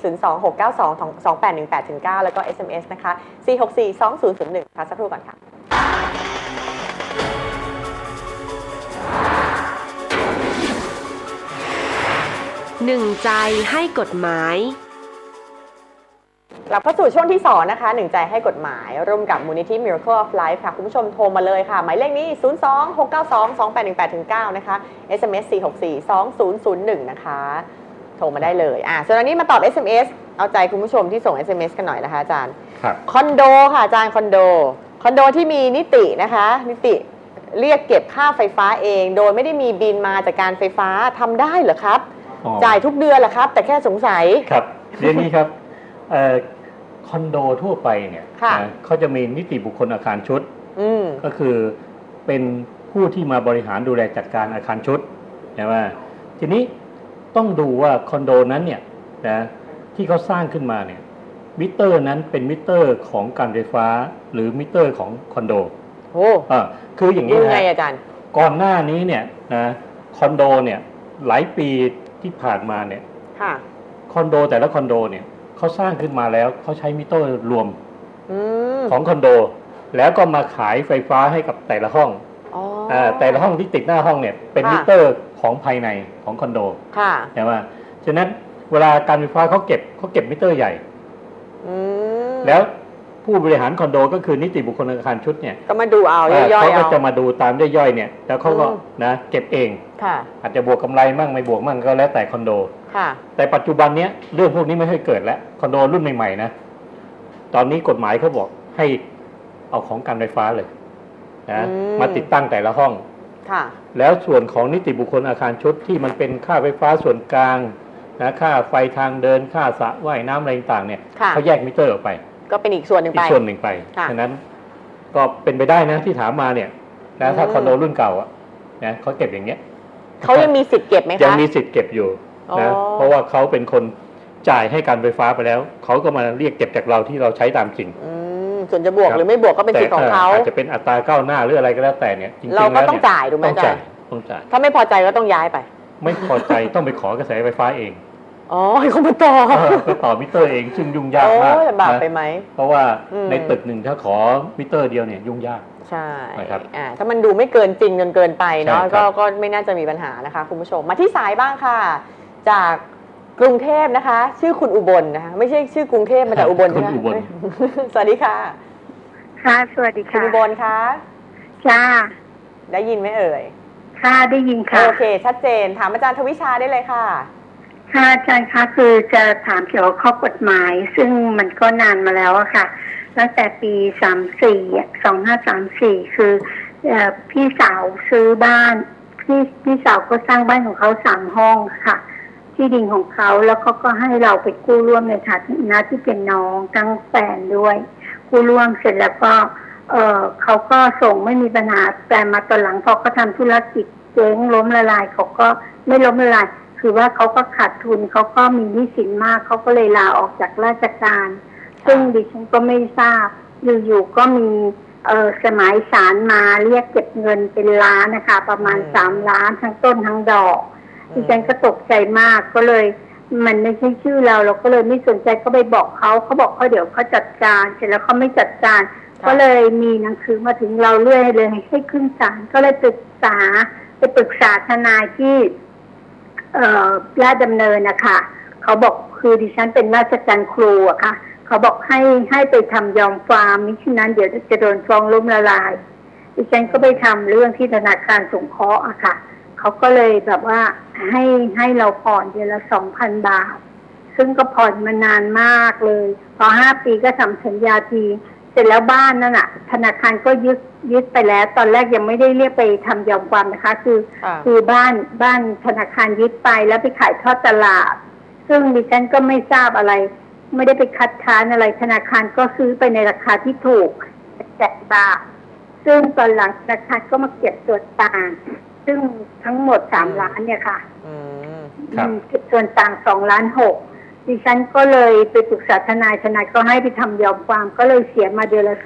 B: 026922818-9แล้วก็ SMS นะคะ4642001ค่ะสักครู่ก่อนค่ะ
A: หนึ่งใจให้กฎหมาย
B: กลับเข้าสู่ช่วงที่2นะคะหนึ่งใจให้กฎหมายร่วมกับมูลนิธิ Miracle of Life ค่ะคุณผู้ชมโทรมาเลยค่ะหมายเลขนี้026922818-9นะคะ SMS 4642001นะคะโทรมาได้เลยส่วนอันนี้มาตอบ SMS เอาใจคุณผู้ชมที่ส่ง SMS กันหน่อยนะคะอาจารย์คอนโดค่ะอาจารย์คอนโดที่มีนิตินะคะนิติเรียกเก็บค่าไฟฟ้าเองโดยไม่ได้มีบินมาจากการไฟฟ้าทำได้เหรอครับ จ่ายทุกเดือนแหละครับ แต่แค่สงสัย
C: ครับเรื่องนี้ครับคอนโดทั่วไปเนี่ยเขาจะมีนิติบุคคลอาคารชุดก็คือเป็นผู้ที่มาบริหารดูแลจัดการอาคารชุดใช่ไหมทีนี้ต้องดูว่าคอนโดนั้นเนี่ยนะที่เขาสร้างขึ้นมาเนี่ยมิเตอร์นั้นเป็นมิเตอร์ของการไฟฟ้าหรือมิเตอร์ของคอนโด
B: โอ้
C: คืออย่างนี้นะ
B: อาจารย์
C: ก่อนหน้านี้เนี่ยนะคอนโดเนี่ยหลายปีที่ผ่านมาเนี่ยคอนโดแต่ละคอนโดเนี่ยเขาสร้างขึ้นมาแล้วเขาใช้มิเตอร์รวมของคอนโดแล้วก็มาขายไฟฟ้าให้กับแต่ละห้องแต่ละห้องที่ติดหน้าห้องเนี่ยเป็นมิเตอร์ของภายในของคอนโดใช่ไหมฉะนั้นเวลาการไฟฟ้าเขาเก็บมิเตอร์ใหญ่แล้วผู้บริหารคอนโดก็คือนิติบุคคลอาคารชุดเนี่ย
B: ก็มาดูเอาย่อยๆ
C: เขาก็จะมาดูตามย่อยๆเนี่ยแล้วเขาก็นะเก็บเองอาจจะบวกกำไรมั่งไม่บวกมั่งก็แล้วแต่คอนโดแต่ปัจจุบันเนี้ยเรื่องพวกนี้ไม่ค่อยเกิดแล้วคอนโดรุ่นใหม่ๆนะตอนนี้กฎหมายเขาบอกให้เอาของการไฟฟ้าเลยนะมาติดตั้งแต่ละห้องแล้วส่วนของนิติบุคคลอาคารชุดที่มันเป็นค่าไฟฟ้าส่วนกลางนะค่าไฟทางเดินค่าสระว่ายน้ำอะไรต่างๆเนี่ยเขาแยกมิเตอร์ออกไป
B: ก็เป็นอีกส่วนหนึ่งไป
C: ฉะนั้นก็เป็นไปได้นะที่ถามมาเนี่ยนะถ้าคอนโดรุ่นเก่าอ่ะนะเขาเก็บอย่างเงี้ย
B: เขายังมีสิทธิ์เก็บไหมคะ
C: ยังมีสิทธิ์เก็บอยู่นะเพราะว่าเขาเป็นคนจ่ายให้การไฟฟ้าไปแล้วเขาก็มาเรียกเก็บจากเราที่เราใช้ตามจริง
B: ส่วนจะบวกหรือไม่บวกก็เป็นสิทธิ์ของเขา
C: อาจจะเป็นอัตราก้าวหน้าหรืออะไรก็แล้วแต่เนี่ยจริงๆ
B: เราก็ต้องจ่ายถูกไหมอาจารย์
C: ต้องจ่าย
B: ถ้าไม่พอใจก็ต้องย้ายไป
C: ไม่พอใจต้องไปขอกระแสไฟฟ้าเอง
B: ให้เขามาต่อ
C: ต่อมิเตอร์เองซึ่งยุ่งยากมาก
B: บาปไปไหม
C: เพราะว่าในตึกหนึ่งถ้าขอมิเตอร์เดียวเนี่ยยุ่งยาก
B: ใช่ครับถ้ามันดูไม่เกินจริงจนเกินไปเนาะก็ไม่น่าจะมีปัญหานะคะคุณผู้ชมมาที่สายบ้างค่ะจากกรุงเทพนะคะชื่อคุณอุบลนะคะไม่ใช่ชื่อกรุงเทพมาจากอุบลใช่ไหมสวัสดีค่ะ
D: ค่ะสวัสดีค่ะ
B: คุณอุบลคะ
D: จ้า
B: ได้ยินไหมเอ่ย
D: ค่ะได้ยินค่ะ
B: โอเคชัดเจนถามอาจารย์ทวิชาได้เลยค่ะ
D: ค่ะอาจารย์คะคือจะถามเกี่ยวกับข้อกฎหมายซึ่งมันก็นานมาแล้วอะค่ะตั้งแต่ปี2534คือพี่สาวซื้อบ้านพี่สาวก็สร้างบ้านของเขา3 ห้องค่ะที่ดินของเขาแล้วเขาก็ให้เราไปกู้ร่วมในฐานะที่เป็นน้องทั้งแฟนด้วยกู้ร่วมเสร็จแล้วก็เขาก็ส่งไม่มีปัญหาแต่มาตอนหลังพอเขาทำธุรกิจเจ๊งล้มละลายเขาก็ไม่ล้มละลายคือว่าเขาก็ขาดทุนเขาก็มีหนี้สินมากเขาก็เลยลาออกจากราชการซึ่งดิฉันก็ไม่ทราบอยู่ๆก็มีสมัยศาลมาเรียกเก็บเงินเป็นล้านนะคะประมาณ3 ล้านทั้งต้นทั้งดอกดิฉันก็ตกใจมากก็เลยมันไม่ใช่ชื่อเราก็เลยไม่สนใจก็ไปบอกเขาบอกเขาเดี๋ยวเขาจัดการเสร็จแล้วเขาไม่จัดการก็เลยมีหนังสือมาถึงเราเรื่อยเลยให้ขึ้นศาลก็เลยไปปรึกษาทนายที่ราชดำเนินนะคะเขาบอกคือดิฉันเป็นราชการครูอะค่ะเขาบอกให้ไปทำยอมความมิฉะนั้นเดี๋ยวจะโดนฟ้องล้มละลายดิฉันก็ไปทำเรื่องที่ธนาคารสงเคราะห์อะค่ะเขาก็เลยแบบว่าให้เราผ่อนเดือนละ 2,000 บาทซึ่งก็ผ่อนมานานมากเลยพอ5 ปีก็ทำสัญญาทีเสร็จแล้วบ้านนั่นน่ะธนาคารก็ยึดไปแล้วตอนแรกยังไม่ได้เรียกไปทำยอมความนะคะคือบ้านธนาคารยึดไปแล้วไปขายทอดตลาดซึ่งดิฉันก็ไม่ทราบอะไรไม่ได้ไปคัดค้านอะไรธนาคารก็ซื้อไปในราคาที่ถูก7 บาทซึ่งตอนหลังธนาคารก็มาเก็บส่วนต่างซึ่งทั้งหมด3 ล้านเนี่ยค่ะเก็บส่วนต่าง2.6 ล้านดิฉันก็เลยไปปรึกษาทนายก็ให้ไปทำยอมความก็เลยเสียมาเดือนละ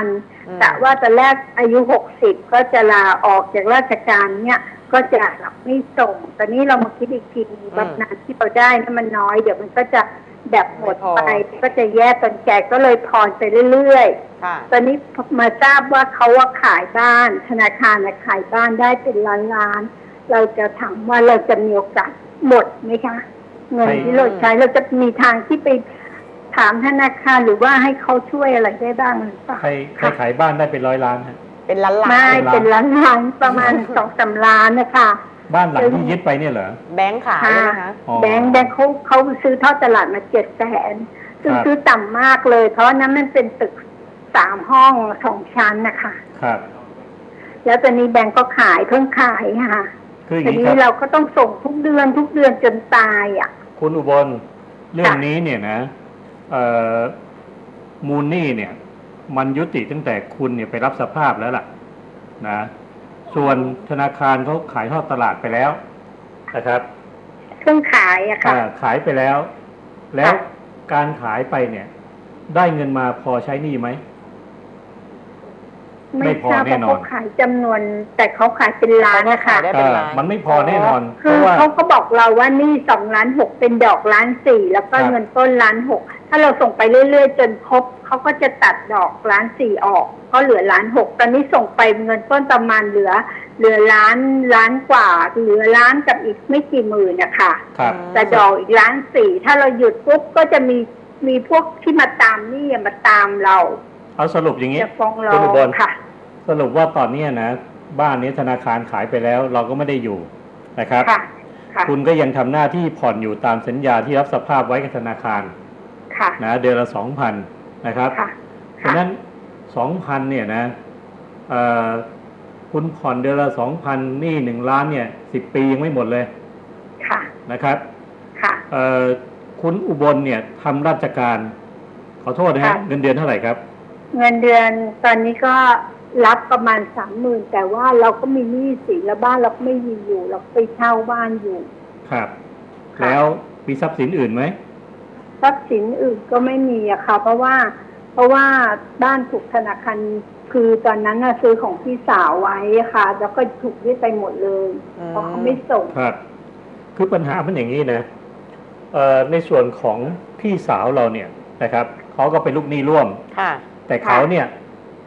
D: 2,000 แต่ว่าตอนแรกอายุ60ก็จะลาออกจากราชการเนี่ยก็จะรับไม่ส่งตอนนี้เรามาคิดอีกทีบำนาญที่เราได้นี่มันน้อยเดี๋ยวมันก็จะแบบหมดไปก็จะแย่ตอนแก่ก็เลยผ่อนไปเรื่อยๆตอนนี้มาทราบว่าเขาว่าขายบ้านธนาคารขายบ้านได้เป็นล้านๆเราจะถามว่าเราจะมีโอกาสหมดไหมคะเงินที่เราใช้เราจะมีทางที่ไปถามธนาคารหรือว่าให้เขาช่วยอะไรได้บ้างหรือเปล่า
C: ใครขายบ้านได้เป็น100 ล้านฮะ
B: เป็นล้าน
D: ไม่เป็นล้านประมาณ 2-3 ล้านนะคะ
C: บ้านหลังที่ยึดไปเนี่ยเหรอ
B: แบงค์ขายใช่ไหมคะ
D: แบงค์เขาซื้อทอดตลาดมา700,000ซึ่งซื้อต่ำมากเลยเพราะนั้นมันเป็นตึก3 ห้อง 2 ชั้นนะคะ
C: ครับ
D: แล้วตอนนี้แบงค์ก็ขายเพิ่งขายค่ะ
C: คืออย่าง
D: ที
C: นี้
D: นี้
C: ครับ
D: เราก็ต้องส่งทุกเดือนจนตายอ่ะ
C: คุณอุบลเรื่องนี้เนี่ยนะมูลหนี้เนี่ย มันยุติตั้งแต่คุณเนี่ยไปรับสภาพแล้วล่ะนะส่วนธนาคารเขาขายทอดตลาดไปแล้วนะครับ
D: เครื่องขายอะค่ะ
C: ขายไปแล้ว แล้วการขายไปเนี่ย ได้เงินมาพอใช้หนี้ไหม ไม่พอ
D: ทราบ
C: แน่นอน
D: ว่าเขาขายจำนวน แต่เขาขายเป็นล้านนะคะ
B: ได้ เป็นล้าน
C: มันไม่พอแน่นอน เพ
D: คือ
C: ราะว่า
D: เขาก็บอกเราว่านี่2.6 ล้านเป็นดอก1.4 แล้วก็
C: ครับ
D: เงินต้น1.6 ถ้าเราส่งไปเรื่อยๆจนครบเขาก็จะตัดดอก1.4 ออกก็เหลือ1.6 ตอนนี้ส่งไปเงินต้นประมาณเหลือล้านกว่าเหลือล้านกับอีกไม่กี่หมื่นนะคะ
C: ครับ
D: แต่ดอกอีก1.4 ถ้าเราหยุดปุ๊บก็จะมีพวกที่มาตามนี่มาตามเรา
C: เอาสรุปอย่างนี้
D: จะฟ้องร้อ
C: คุณอุบล
D: งค่ะ
C: สรุปว่าตอนนี้นะบ้านนี้ธนาคารขายไปแล้ว เราก็ไม่ได้อยู่นะครับ
D: ค่ะค่ะ
C: คุณก็ยังทำหน้าที่ผ่อนอยู่ตามสัญญาที่รับสภาพไว้กับธนาคาร
D: ค่ะ
C: นะเดือนละ 2,000 นะครับ
D: ค่ะ
C: ฉะนั้น 2,000 เนี่ยนะคุณผ่อนเดือนละ 2,000 นี่1 ล้านเนี่ย10 ปียังไม่หมดเลย
D: ค่ะ
C: นะครับ
D: ค่ะ
C: คุณอุบลเนี่ยทำราชการขอโทษนะฮะ
D: ค่ะ
C: เงินเดือนเท่าไหร่ครับ
D: เงินเดือนตอนนี้ก็รับประมาณ30,000แต่ว่าเราก็มีหนี้สินแล้วบ้านเราก็ไม่มีอยู่เราไปเช่าบ้านอยู่
C: ครับ
D: ค่ะ
C: แล้วมีทรัพย์สินอื่นไหม
D: ทรัพย์สินอื่นก็ไม่มีอะค่ะเพราะว่าบ้านถูกธนาคารคือตอนนั้นน่ะซื้อของพี่สาวไว้ค่ะ แล้วก็ถูกยึดไปหมดเลยเพราะเขาไม่ส่ง
C: ครับ คือปัญหาเป็นอย่างนี้นะในส่วนของพี่สาวเราเนี่ยนะครับเขาก็เป็นลูกหนี้ร่วม
B: ค่ะ
C: แต่เขาเนี่ย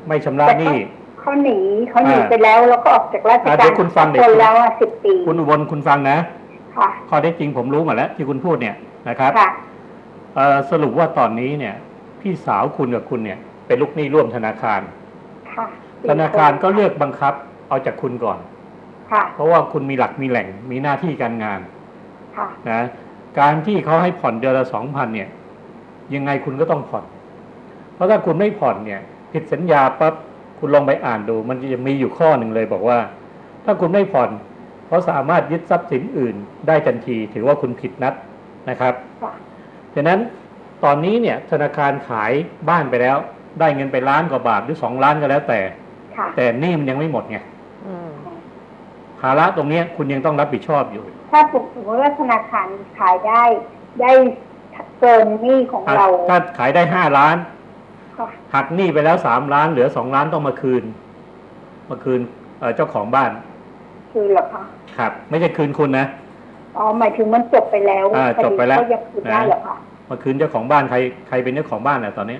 C: ไม่ชำระหนี้
D: เขาหนีไปแล้วแล้วก็ออกจากราช
C: เดี๋
D: การ
C: ยวคุณฟังเด็ก
D: คนแล้ว10 ปี
C: คุณอุบลคุณฟังนะ
D: ค่ะ
C: ข้อเท็จจริงผมรู้หมดแล้วที่คุณพูดเนี่ยนะครับ
D: ค่ะ
C: สรุปว่าตอนนี้เนี่ย พี่สาวคุณกับคุณเนี่ย เป็นลูกหนี้ร่วมธนาคาร
D: ค่ะ
C: ธนาคารก็เลือกบังคับเอาจากคุณก่อน
D: ค่ะ
C: เพราะว่าคุณมีหลักมีแหล่งมีหน้าที่การงาน
D: ค่ะ
C: นะการที่เขาให้ผ่อนเดือนละ 2,000 เนี่ย ยังไงคุณก็ต้องผ่อน เพราะถ้าคุณไม่ผ่อนเนี่ย ผิดสัญญาปั๊บคุณลองไปอ่านดู มันจะมีอยู่ข้อหนึ่งเลยบอกว่า ถ้าคุณไม่ผ่อนเขาสามารถยึดทรัพย์สินอื่นได้ทันทีถือว่าคุณผิดนัดนะครับ
D: ค่ะ
C: ฉะนั้นตอนนี้เนี่ยธนาคารขายบ้านไปแล้ว ได้เงินไป1 ล้านกว่าบาทหรือ2 ล้านก็แล้วแต่
D: ค่ะ
C: แต่หนี้มันยังไม่หมดไง
B: อืม
C: ภาระตรงเนี้ยคุณยังต้องรับผิดชอบอยู่
D: ถ้าสมมติว่าธนาคารขายได้เกินหนี้ของเรา
C: ถ้าขายได้5 ล้าน
D: ค่ะ
C: หักหนี้ไปแล้ว3 ล้านเหลือ2 ล้านต้องมาคืนเจ้าของบ้าน
D: คือเหรอคะ
C: ครับ ไม่ใช่คืนคุณนะ
D: อ๋อหมายถึงมันจบไปแล้ว
C: จบไปแล้ว
D: ก็ยังคืนได้เหรอคะ
C: มาคืนเจ้าของบ้านใครเป็นเจ้าของบ้านน่ะตอนนี้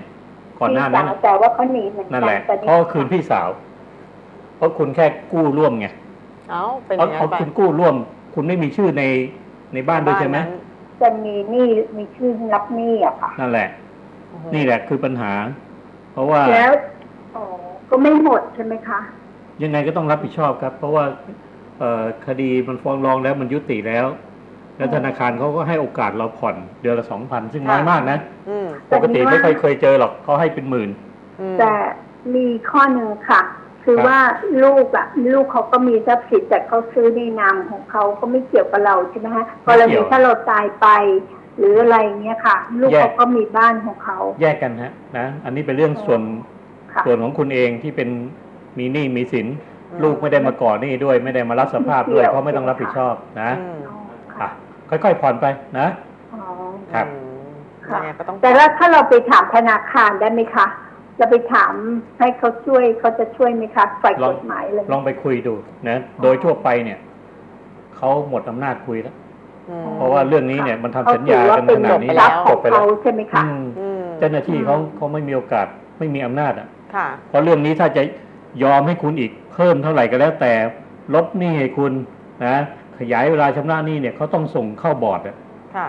C: ก่อนหน้านั้น
D: พี่สาวแต่ว่าเขาหนีเหมือนกั
C: นั่นแหละ
D: ตอนนี้
C: เพราะคืนพี่สาว เพราะคุณแค่กู้ร่วมไง
B: เอ้าเป็นอ
C: เพราะ
B: ย่างนั้นไป
C: คุณกู้ร่วม คุณไม่มีชื่อในบ้านด้วยใช่ไหม
B: นั้น
D: จะมีหนี้มีชื่อรับหนี้อะค่ะ
C: นั่นแหละ
B: อือฮึ
C: นี่แหละคือปัญหา เพราะว่า
D: แล้วอ๋อก็ไม่หมดใช่ไหมคะ
C: ยังไงก็ต้องรับผิดชอบครับ เพราะว่าคดีมันฟ้องร้องแล้วมันยุติแล้ว แล้วธนาคารเขาก็ให้โอกาสเราผ่อนเดือนละ 2,000 ซึ่งน้อยมากนะ
B: อืม
C: ปกติไม่เคยเจอหรอกเขาให้เป็นหมื่น
B: อืม
D: แต่มีข้อหนึ่งค่ะ คือ
C: ครับ
D: ว่าลูกเขาก็มีทรัพย์สินแต่เขาซื้อในนามของเขาก็ไม่เกี่ยวกับเราใช่ไหมคะกรณีถ้าเราตายไป หรืออะไรเงี้ยค่ะ ลูกเขาก็มีบ้านของเขา
C: แยกกันฮะนะอันนี้เป็นเรื่องส่วน
D: ค่ะ
C: ของคุณเองที่เป็นมีหนี้มีสิน ลูกไม่ได้มาก่อหนี้ด้วยไม่ได้มารับสภาพด้วยเขาไม่ต้องรับผิดชอบนะ
B: อืม
C: อ่ะค่อยๆผ่อนไปนะ
D: อ๋อ
C: ครับ
B: อืม
D: ค่ะ
B: ยังไงก็ต้อง
D: แต่ว่าถ้าเราไปถามธนาคารได้ไหมคะเราไปถามให้เขาช่วยเขาจะช่วยไหมคะฝ่ายกฎหมายเลย
C: ลองไปคุยดูนะโดยทั่วไปเนี่ยเขาหมดอำนาจคุยแล้ว
B: อืม
C: เพราะว่าเรื่องนี้เนี่ยมันทำสัญญากันขนาดนี้
D: เขถือว่าเป็นทรัพย์ข
C: จ
D: อง
C: บไปแล้
D: เขา
C: ว
D: ใช่ไหมคะ
C: อืม
B: อืม
C: เจ้าหน้าที่เขาไม่มีโอกาสไม่มีอำนาจอ่ะ
B: ค่ะ
C: เพราะเรื่องนี้ถ้าจะยอมให้คุณอีกเพิ่มเท่าไหร่ก็แล้วแต่ลดหนี้ให้คุณนะขยายเวลาชำระหนี้เนี่ยเขาต้องส่งเข้าบอร์ดอะ
B: ค่ะ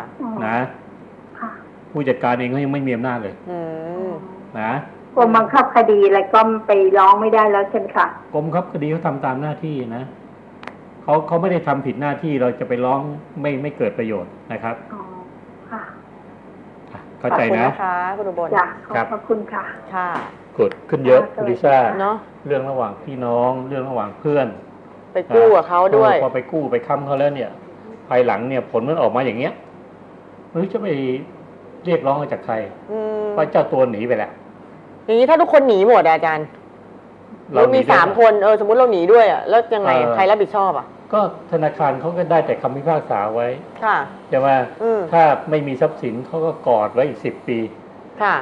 C: นะ
D: ค่ะ
C: ผู้จัดการเองเขายังไม่มีอำนาจเลย
B: อืม
C: นะ
D: กรมบังคับคดีอะไรก็ไปร้องไม่ได้แล้วใช่ไหมคะ
C: กรมครับคดีเขาทำตามหน้าที่นะเขาไม่ได้ทำผิดหน้าที่เราจะไปร้องไม่เกิดประโยชน์นะครับ
D: อ๋อค่ะ
C: อ่ะเข้าใจนะ
B: ขอบคุณนะคะคุณอุบล
D: จ้ะ
C: ครับ
D: ขอบคุณค่ะ
B: ค่ะ
C: กดขึ้นเยอะ
D: ค่ะ
C: คุณลิซ่า
B: เนาะ
C: เรื่องระหว่างพี่น้องเรื่องระหว่างเพื่อน
B: ไปกู้กับเขาด้วย
C: พอไปกู้ไปค้ำเขาแล้วเนี่ยภายหลังเนี่ยผลมันออกมาอย่างเงี้ยไม่รู้จะไปเรียกร้องจากใครเพราะเจ้าตัวหนีไปแล้ว
B: อย่างนี้ถ้าทุกคนหนีหมดอาจารย์เรามี3 คนสมมุติเราหนีด้วยอ่ะแล้วยังไงใครรับผิดชอบอ่ะ
C: ก็ธนาคารเขาก็ได้แต่คำพิพากษาไว้
B: ค่ะ
C: ใช่ไหมถ้าไม่มีทรัพย์สินเขาก็กอดไว้อีก10 ปี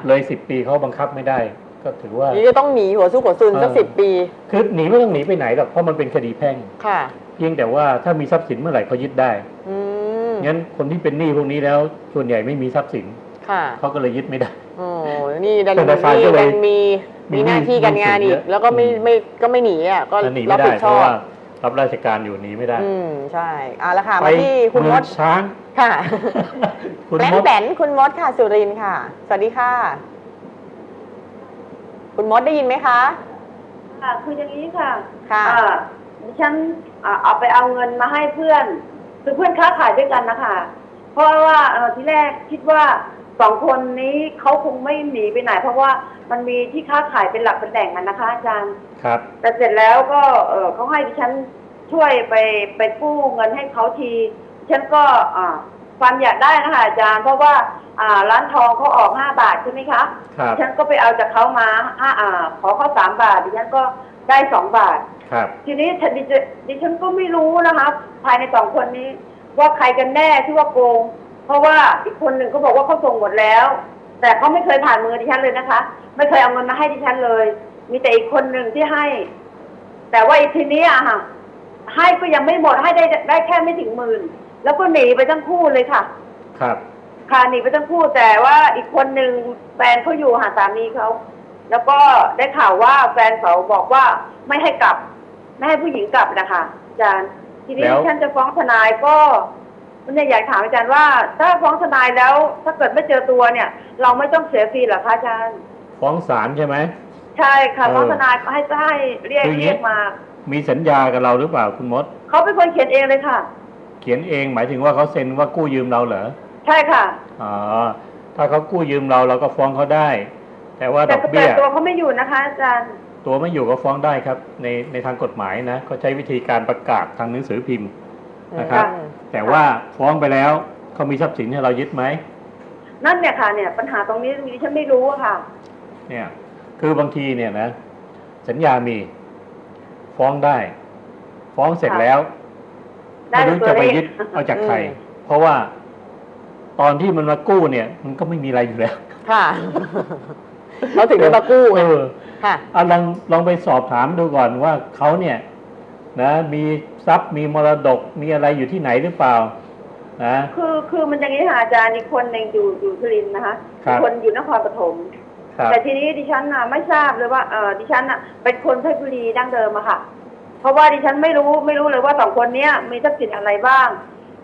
C: เลย10 ปีเขาบังคับไม่ได้ก็ถือว่า
B: นี่จะต้องหนีหัวสู้หัวซุนสัก10 ปี
C: คือหนีไม่ต้องหนีไปไหนหรอกเพราะมันเป็นคดีแพ่ง
B: ค่ะ
C: เพียงแต่ว่าถ้ามีทรัพย์สินเมื่อไหร่เขายึดได้งั้นคนที่เป็นหนี้พวกนี้แล้วส่วนใหญ่ไม่มีทรัพย์สินเขาก็เลยยึดไม่ได้
B: โอ้นี่ดันมีหน้าที่การงานอีกแล้วก็ไม่หนีอ่ะก็รับผิดชอบ
C: รับราชการอยู่หนีไม่ได้
B: ใช่ละค่ะมาที่คุณมด
C: ช้าง
B: ค่ะคุณมดแบนคุณมดค่ะสุรินทร์ค่ะสวัสดีค่ะคุณมดได้ยินไหมคะ
E: ค่ะคืออย่างนี้ค่ะ
B: ค่ะ
E: ดิฉันเอาไปเอาเงินมาให้เพื่อนคือเพื่อนค้าขายด้วยกันนะคะเพราะว่าที่แรกคิดว่า2 คนนี้เขาคงไม่หนีไปไหนเพราะว่ามันมีที่ค้าขายเป็นหลักเป็นแหล่งกันนะคะอาจารย์
C: ครับ
E: แต่เสร็จแล้วก็เขาให้ดิฉันช่วยไปกู้เงินให้เขาทีฉันก็ความอยากได้นะคะอาจารย์เพราะว่าร้านทองเขาออก5 บาทใช่ไหมคะ
C: ครับ
E: ฉันก็ไปเอาจากเขามาขอเขา3 บาทดิฉันก็ได้2 บาท
C: ครับ
E: ทีนี้ดิฉันก็ไม่รู้นะคะภายใน2 คนนี้ว่าใครกันแน่ที่ว่าโกงเพราะว่าอีกคนหนึ่งเขาบอกว่าเขาส่งหมดแล้วแต่เขาไม่เคยผ่านมือดิฉันเลยนะคะไม่เคยเอาเงินมาให้ดิฉันเลยมีแต่อีกคนหนึ่งที่ให้แต่ว่าอีกทีนี้ค่ะให้ก็ยังไม่หมดให้ได้แค่ไม่ถึง10,000แล้วก็หนีไปทั้งคู่เลยค่ะ
C: ครับ
E: ค่ะหนีไปทั้งคู่แต่ว่าอีกคนหนึ่งแฟนเขาอยู่หาสามีเขาแล้วก็ได้ข่าวว่าแฟนเขาบอกว่าไม่ให้กลับไม่ให้ผู้หญิงกลับนะคะอาจารย์ทีนี้ฉันจะฟ้องทนายก็มันอยากถามอาจารย์ว่าถ้าฟ้องทนายแล้วถ้าเกิดไม่เจอตัวเนี่ยเราไม่ต้องเสียฟรีหรอคะอาจารย์
C: ฟ้องศาลใช่ไหม
E: ใช่ค่ะฟ้องทนายให้เรียกมา
C: มีสัญญากับเราหรือเปล่าคุณมด
E: เขาเป็นคนเขียนเองเลยค่ะ
C: เขียนเองหมายถึงว่าเขาเซ็นว่ากู้ยืมเราเหรอ
E: ใช่ค่ะ
C: ถ้าเขากู้ยืมเราก็ฟ้องเขาได้แต่ว่าดอกเบี้ย
E: ตัวเขาไม่อยู่นะคะอาจารย์
C: ตัวไม่อยู่ก็ฟ้องได้ครับในทางกฎหมายนะเขาใช้วิธีการประกาศทางหนังสือพิมพ์นะครับแต่ว่าฟ้องไปแล้วเขามีทรัพย์สินให้เรายึดไหม
E: นั่นเนี่ยค่ะเนี่ยปัญหาตรงนี้ฉันไม่รู้อะค่ะ
C: เนี่ยคือบางทีเนี่ยนะสัญญามีฟ้องได้ฟ้องเสร็จแล้วไม่รู้จะไปยึดเอาจากใครเพราะว่าตอนที่มันมากู้เนี่ยมันก็ไม่มีอะไรอยู่แล้ว
B: ค่ะเขาถึงได้มากู้
C: ค่ะลองไปสอบถามดูก่อนว่าเขาเนี่ยนะมีทรัพย์มีมรดกมีอะไรอยู่ที่ไหนหรือเปล่านะ
E: คือมันอย่างนี้ค่ะอาจารย์อีกคนหนึ่งอยู่สุรินทร์นะคะคนอยู่นครปฐมแต่ทีนี้ดิฉันไม่ทราบเลยว่าดิฉันเป็นคนเพชรบุรีดั้งเดิมอะค่ะเพราะว่าดิฉันไม่รู้เลยว่า2 คนนี้มีทรัพย์สินอะไรบ้าง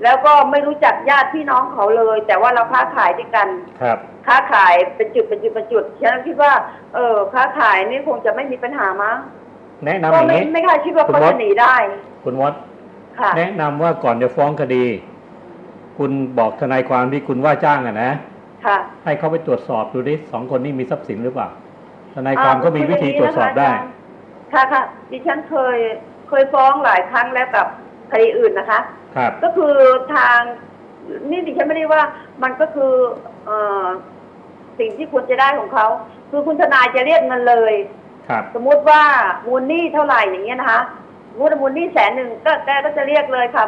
E: แล้วก็ไม่รู้จักญาติพี่น้องเขาเลยแต่ว่าเราค้าขายด้วยกันค้าขายเป็นจุดฉันคิดว่าค้าขายนี่คงจะไม่มีปัญหามั้ง
C: แนะนำอย่างนี้
E: ไม่ค่อยคิดว่าเขาจะหนีได้
C: คุณมดแนะนำว่าก่อนจะฟ้องคดีคุณบอกทนายความที่คุณว่าจ้างนะให้เขาไปตรวจสอบดูดิ2 คนนี้มีทรัพย์สินหรือเปล่าทนายความก็มีวิธีตรวจสอบได้
E: ค่ะดิฉันเคยฟ้องหลายครั้งแล้วกับคดีอื่นนะคะก็คือทางนี่ดิฉันไม่ได้ว่ามันก็คือสิ่งที่ควรจะได้ของเขาคือคุณทนายจะเรียกเงินเลยสมมุติว่ามูลหนี้เท่าไหร่อย่างเงี้ยนะคะมูลหนี้100,000ก็แกก็จะเรียกเลยค่ะ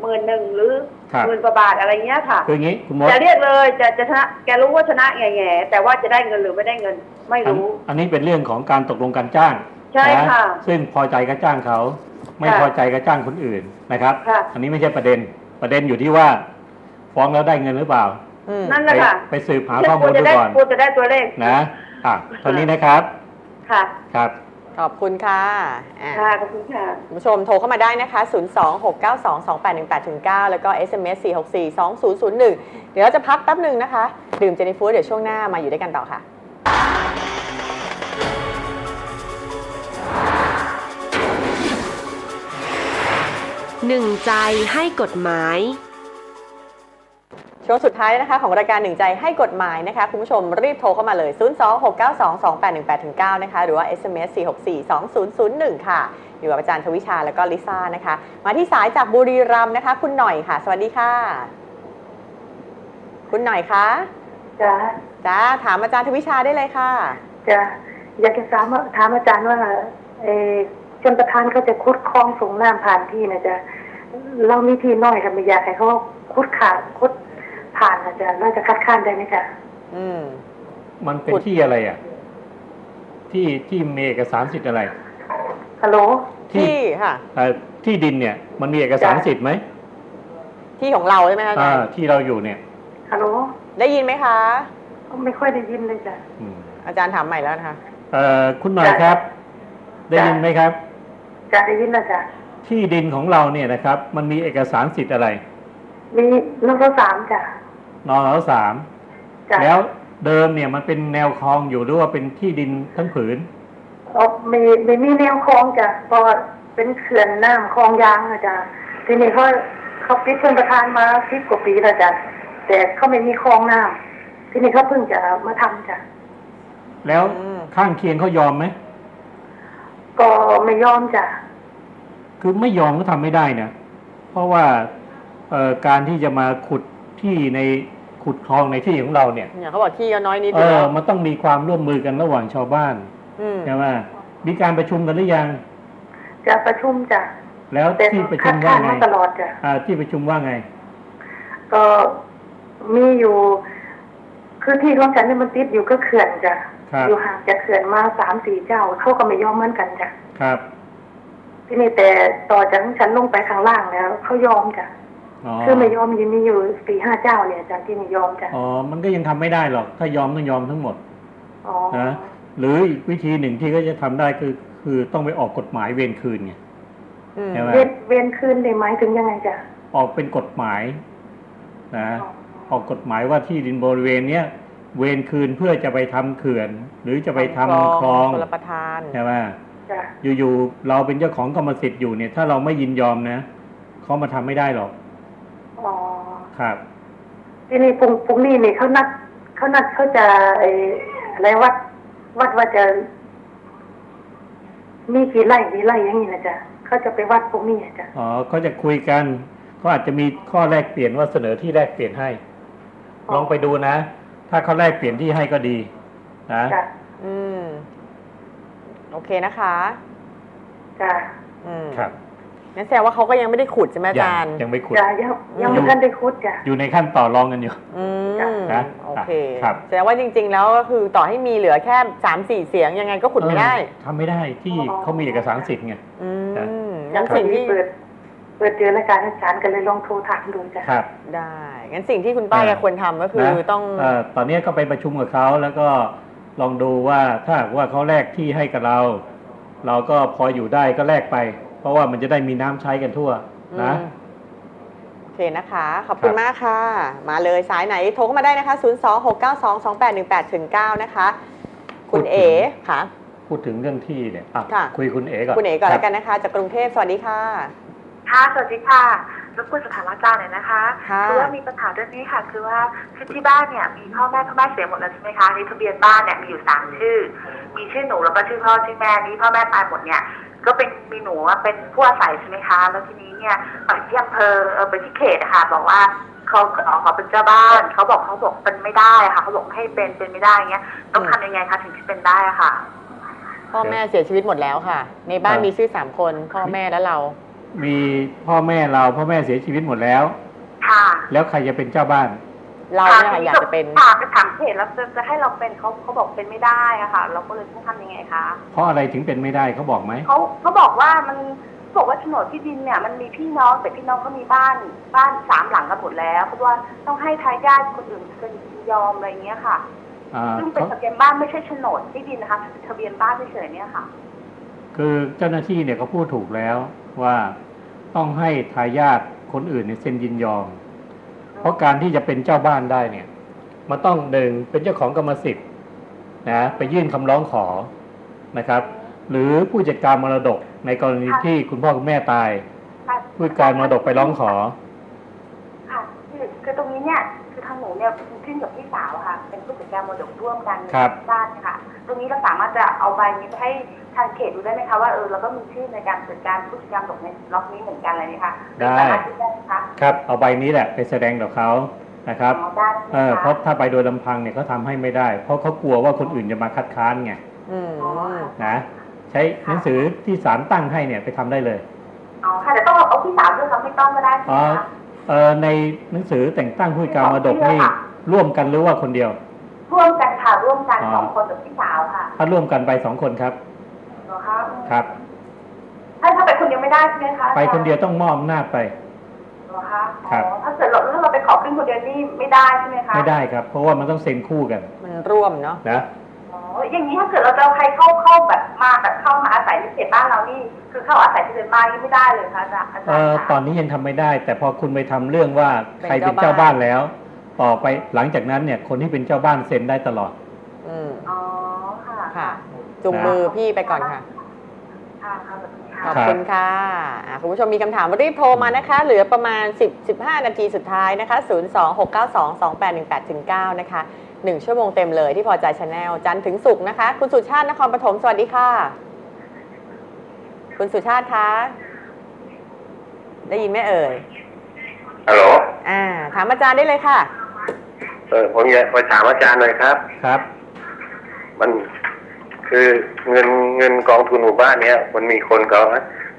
E: 10,000หรือ10,000 กว่าบาทอะไรเงี้ยค่ะ
C: คืออย่างนี้คุณมด
E: จะเรียกเลยจะชนะแกรู้ว่าชนะแง่แต่ว่าจะได้เงินหรือไม่ได้เงินไม่รู้
C: อันนี้เป็นเรื่องของการตกลงการจ้าง
E: ใช่ค่ะ
C: ซึ่งพอใจก็จ้างเขาไม่พอใจก็จ้างคนอื่นนะครับอันนี้ไม่ใช่ประเด็นอยู่ที่ว่าฟ้องแล้วได้เงินหรือเปล่า
E: นั่นแหละค่ะ
C: ไปสืบหาข้อมูลดูก่อน
E: จะได้ตัวเลข
C: นะตอนนี้นะครับ
E: ค่ะ
C: ครับ
B: ขอบคุณค่ะ
E: ขอบคุณค่ะ
B: คุณผู้ชมโทรเข้ามาได้นะคะ026922818-9แล้วก็ SMS 4642001เดี๋ยวเราจะพักแป๊บนึงนะคะดื่มเจนี่ฟู้ดเดี๋ยวช่วงหน้ามาอยู่ด้วยกันต่อค่ะ
A: หนึ่งใจให้กฎหมาย
B: ช่วง วงสุดท้ายนะคะของรายการหนึ่งใจให้กฎหมายนะคะคุณผู้ชมรีบโทรเข้ามาเลย 02692281819 นะคะหรือว่า SMS 4642001 ค่ะอยู่กับอาจารย์ทวิชาและก็ลิซ่านะคะมาที่สายจากบุรีรัมย์นะคะคุณหน่อยค่ะสวัสดีค่ะคุณหน่อยคะจ้าถามอาจารย์ทวิชาได้เลยค่ะ
F: จ้าอยากจะถามอาจารย์ว่าชนประทานเขาจะขุดคลองส่งน้ำผ่านที่นะจ๊ะเรามีที่น้อยค่ะไม่อยากให้เขาขุดผ่านนะจ๊ะเราจะคัดค้านได้ไหมจ๊ะ
C: มันเป็นที่อะไรอ่ะที่มีเอกสารสิทธิ์อะไร
F: ฮัลโหล
B: ที่ค่ะ
C: ที่ดินเนี่ยมันมีเอกสารสิทธิ์ไหม
B: ที่ของเราใช่ไหมคะ
C: ที่เราอยู่เนี่ย
F: ฮัลโหล
B: ได้ยินไหมคะ
F: ไม่ค่อยได้ยินเลยจ้ะ
B: อาจารย์ถามใหม่แล้วนะคะ
C: คุณหน่อยครับได้ยินไหมครับ
F: จะได้ยินนะจ๊ะ
C: ที่ดินของเราเนี่ยนะครับมันมีเอกสารสิทธิ์อะไร
F: มีนส.3จ้ะ
C: นส.3แล้วเดิมเนี่ยมันเป็นแนวคลองอยู่หรือว่าเป็นที่ดินทั้งผืน
F: ไม่มีแนวคลองจ้ะเพราะเป็นเขื่อนน้ำคลองยางนะจ๊ะทีนี้เขาปิดชลประทานมา10 กว่าปีแล้วจ้ะแต่เขาไม่มีคลองน้ำทีนี้เขาเพิ่งจะมาทำจ้ะ
C: แล้วข้างเคียงเขายอมไหม
F: ก็ไม่ยอมจ้ะ
C: คือไม่ยอมก็ทำไม่ได้นะเพราะว่าการที่จะมาขุดที่ในขุดคลองในที่ของเราเนี่ย
B: เขาบอกที่ก็น้อยนิด
C: มันต้องมีความร่วมมือกันระหว่างชาวบ้านใช่ไหมมีการประชุมกันหรือยัง
F: จะประชุมจ้ะ
C: แล้วที่ประชุมว่าไง
F: ตลอดจ้ะ
C: ที่ประชุมว่าไง
F: ก็มีอยู่คือที่ของฉันเนี่ยมันติดอยู่ก็เขื่อนจ้ะอยู่ห่างจากเขื่อนมา3-4 เจ้าเขาก็ไม่ยอมเหมือนกันจ้ะ
C: ครับ
F: ที่นี่แต่ต่อจากฉันลงไปข้างล่างแล้วเขายอมจ้ะคือไม่ยอมยังมีอยู่4-5 เจ้าเนี่ยจ้ะที่ไม่ยอมจ้ะ
C: มันก็ยังทำไม่ได้หรอกถ้ายอมต้องยอมทั้งหมดนะหรืออีกวิธีหนึ่งที่ก็จะทำได้คือต้องไปออกกฎหมายเวรคืนไง
F: ใช่ไหมเวรคืนได้หมายถึงยังไงจ้ะ
C: ออกเป็นกฎหมายนะออกกฎหมายว่าที่ดินบริเวณเนี้ยเวรคืนเพื่อจะไปทำเขื่อนหรือจะไปทำคลอง
B: ชลประทาน
C: ใช่ไหมอยู่ๆเราเป็นเจ้าของกรรมสิทธิ์อยู่เนี่ยถ้าเราไม่ยินยอมนะเขามาทำไม่ได้หรอกครับ
F: ทีนี้พรุ่งนี้นี่เขานัดเขาจะอะไรวัดว่าจะมีกี่ไร่อย่างนี้นะจ๊ะเขาจะไปวัดพวกนี้จ้ะ
C: เขาจะคุยกันเขาอาจจะมีข้อแลกเปลี่ยนว่าเสนอที่แลกเปลี่ยนให้ลองไปดูนะถ้าเขาแลกเปลี่ยนที่ให้ก็ดีนะ
B: โอเคนะคะ
F: จ้ะ
C: ครับ
B: งั้นแสดงว่าเขาก็ยังไม่ได้ขุดใช่ไหมอาจารย์
C: ยังไม่ขุด
F: ยังไม่ทันได้ขุดจ้ะ
C: อยู่ในขั้นต่อรองกันอยู่
B: นะโอเคแสดงว่าจริงๆแล้วก็คือต่อให้มีเหลือแค่3-4 เสียงยังไงก็ขุดไม่ได้
C: ทำไม่ได้ที่เขามีเอกสารสิทธิ์ไง
F: งั้นสิ่งที่เปิดเจอรายการอาจารย์กันเลยลองโทรถามดูจ้ะ
C: ครับ
B: ได้งั้นสิ่งที่คุณป้าควรทำก็คือต้อง
C: ตอนนี้ก็ไปประชุมกับเขาแล้วก็ลองดูว่าถ้าว่าเขาแลกที่ให้กับเราก็พออยู่ได้ก็แลกไปเพราะว่ามันจะได้มีน้ำใช้กันทั่วนะ
B: โอเคนะคะขอบคุณมากค่ะมาเลยสายไหนโทรเข้ามาได้นะคะ026922818-9นะคะคุณเอ๋ค่ะ
C: พูดถึงเรื่องที่เนี่ยคุยคุณเอ๋ก่อน
B: คุณเอ๋ก่อนแล้วกันนะคะจากกรุงเทพสวัสดีค่ะ
G: ค่ะสวัสดีค่ะรบกวนสถานอาจารย์หน่อยนะคะคือว่ามีปัญหาเรื่องนี้ค่ะคือว่าที่บ้านเนี่ยมีพ่อแม่เสียหมดแล้วใช่ไหมคะในทะเบียนบ้านเนี่ยมีอยู่3 ชื่อมีชื่อหนูแล้วก็ชื่อพ่อชื่อแม่นี้พ่อแม่ตายหมดเนี่ยก็เป็นมีหนูเป็นผู้อาศัยใช่ไหมคะแล้วทีนี้เนี่ยไปที่อำเภอไปที่เขตนะคะบอกว่าเขาขอเป็นเจ้าบ้านเขาบอกเป็นไม่ได้ค่ะเขาบอกให้เป็นไม่ได้เงี้ยต้องทำยังไงคะถึงจะเป็นได้ค่ะ
B: พ่อแม่เสียชีวิตหมดแล้วค่ะในบ้านมีชื่อ3 คนพ่อแม่และเรา
C: มีพ่อแม่เสียชีวิตหมดแล้ว
G: ค่ะ
C: แล้วใครจะเป็นเจ้าบ้าน
B: เราเนี่ยอยากจะเป็น
G: ไปถามเขตแล้วจะให้เราเป็นเขาบอกเป็นไม่ได้อะค่ะเราก็เลยต้องทำยังไงคะ
C: เพราะอะไรถึงเป็นไม่ได้เขาบอกไหม
G: เขาบอกว่าโฉนดที่ดินเนี่ยมันมีพี่น้องแต่พี่น้องก็มีบ้าน3 หลังกันหมดแล้วเพราะว่าต้องให้ทายาทคนอื่นเซ็นยอมอะไรเงี้ยค่ะซึ่งเป็นทะเบียนบ้านไม่ใช่โฉนดที่ดินนะคะทะเบียนบ้านเฉยๆเนี่ยค่ะ
C: คือเจ้าหน้าที่เนี่ยเขาพูดถูกแล้วว่าต้องให้ทายาทคนอื่นเนี่ยเซ็นยินยอมเพราะการที่จะเป็นเจ้าบ้านได้เนี่ยมันต้อง1เป็นเจ้าของกรรมสิทธิ์นะไปยื่นคำร้องขอนะครับหรือผู้จัดการมรดกในกรณีที่คุณพ่อคุณแม่ตายผู้จัดการมรดกไปร้องขอ
G: ค่ะคือตรงนี้เนี่ยคือท างหนูเนี่ยขึ้นกับพี่สาวค่ะเป็นผู้จัดการมรดกร่วมกัน
C: ครับ
G: บ้านค่ะตรงนี้เราสามารถจะเอาใบนี้ไปให้ทางเขตดูได้ไหมคะว่าเราก็มีชื่อในการจัดการผู้จัดการมรดกในล็อกนี้เหมือนกันอะไรนี่ค่ะ
C: ได้
G: สามารถที่ได้ไหมคะ
C: ครับเอาใบนี้แหละไปแสดงต่อเขานะครับ
G: อ๋อได้ใช่ไหมคะ
C: เพราะถ้าไปโดยลำพังเนี่ยเขาทำให้ไม่ได้ เพราะเขากลัวว่าคนอื่นจะมาคัดค้านไง
B: อืม
C: นะใช้หนังสือที่ศาลตั้งให้เนี่ยไปทำได้เลย
G: อ๋อค่ะแต่ต้องเอาพี่สาวด้วยเขาไม่ต้องก็ได้ใช่ไหมคะ
C: ในหนังสือแต่งตั้งผู้จัดการมรดกนี่ร่วมกันหรือว่าคนเดียว
G: ร่วมกันค่ะร่วมกัน2 คนกับพี่สาวค่ะ
C: ถ้าร่วมกันไป2 คนครับ
G: เหรอคะ
C: ครับ
G: ถ้าไปคนเดียวไม่ได้ใช่ไหมคะ
C: ไปคนเดียวต้องมอบอำนาจไป
G: เหรอคะ
C: ครับ
G: ถ้าเกิดเราไปขอขึ้นคนเดียวนี่ไม่ได้ใช่ไหมคะ
C: ไม่ได้ครับ เพราะว่ามันต้องเซ็นคู่กัน
B: มันร่วมเนาะ
C: นะ
G: อ๋ออย่างนี้ถ้าเกิดเราจะเอาใครเข้าแบบเข้ามาอาศัยในเขตบ้านเรานี่คือเข้าอาศัยที่เดินบ้านนี่ไม่ได้เลยค่ะอาจารย์
C: ตอนนี้ยังทำไม่ได้ แต่พอคุณไปทำเรื่องว่าใครเป็นเจ้าบ้านแล้ว ต่อไปหลังจากนั้นเนี่ยคนที่เป็นเจ้าบ้านเซ็นได้ตลอด
B: อืม
G: อ๋อค่ะ
B: ค่ะ จุงมือพี่ไปก่อนค่ะ
G: ค่ะค่ะแบบนี้
B: ข
G: ค่ะ
B: อบคุณค่ะคุณผู้ชมมีคำถามรีบโทรมานะคะ เหลือประมาณ 10-15 นาทีสุดท้ายนะคะ 026922818-9 นะคะ 1 ชั่วโมงเต็มเลยที่พอใจชาแนลจันทร์ถึงศุกร์นะคะ คุณสุชาตินครปฐมสวัสดีค่ะ คุณสุชาติคะ ได้ยินไหมเอ่ย
H: ฮัลโหล
B: ถามอาจารย์ได้เลยค่ะ
H: ผมอยากไปถามอาจารย์หน่อยครับ
C: ครับ
H: มันคือเงินกองทุนหมู่บ้านเนี้ยมันมีคนเข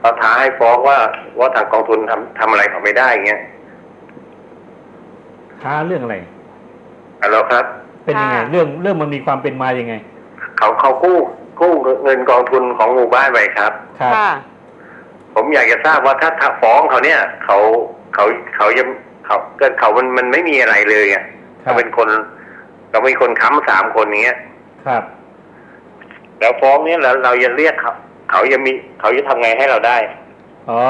H: าท้าให้ฟ้องว่าทางกองทุนทำอะไรเขาไม่ได้เงี้ย
C: ท้าเรื่องอะไร
H: ฮัลโหลครับ
C: เป็นยังไง
B: ค่ะ
C: เรื่องมันมีความเป็นมายังไง
H: เขากู้เงินกองทุนของหมู่บ้านไปครับ
C: ครับ
B: ค่ะ
H: ผมอยากจะทราบว่าถ้าฟ้องเขาเนี่ยเขามันไม่มีอะไรเลยไง
C: ครับ
H: เขาเป็นคนค้ำ3 คนเงี้ย
C: ครับ
H: แล้วฟ้องเนี่ยเราจะเรียกเขาจะทำไงให้เราได้
C: อ๋อ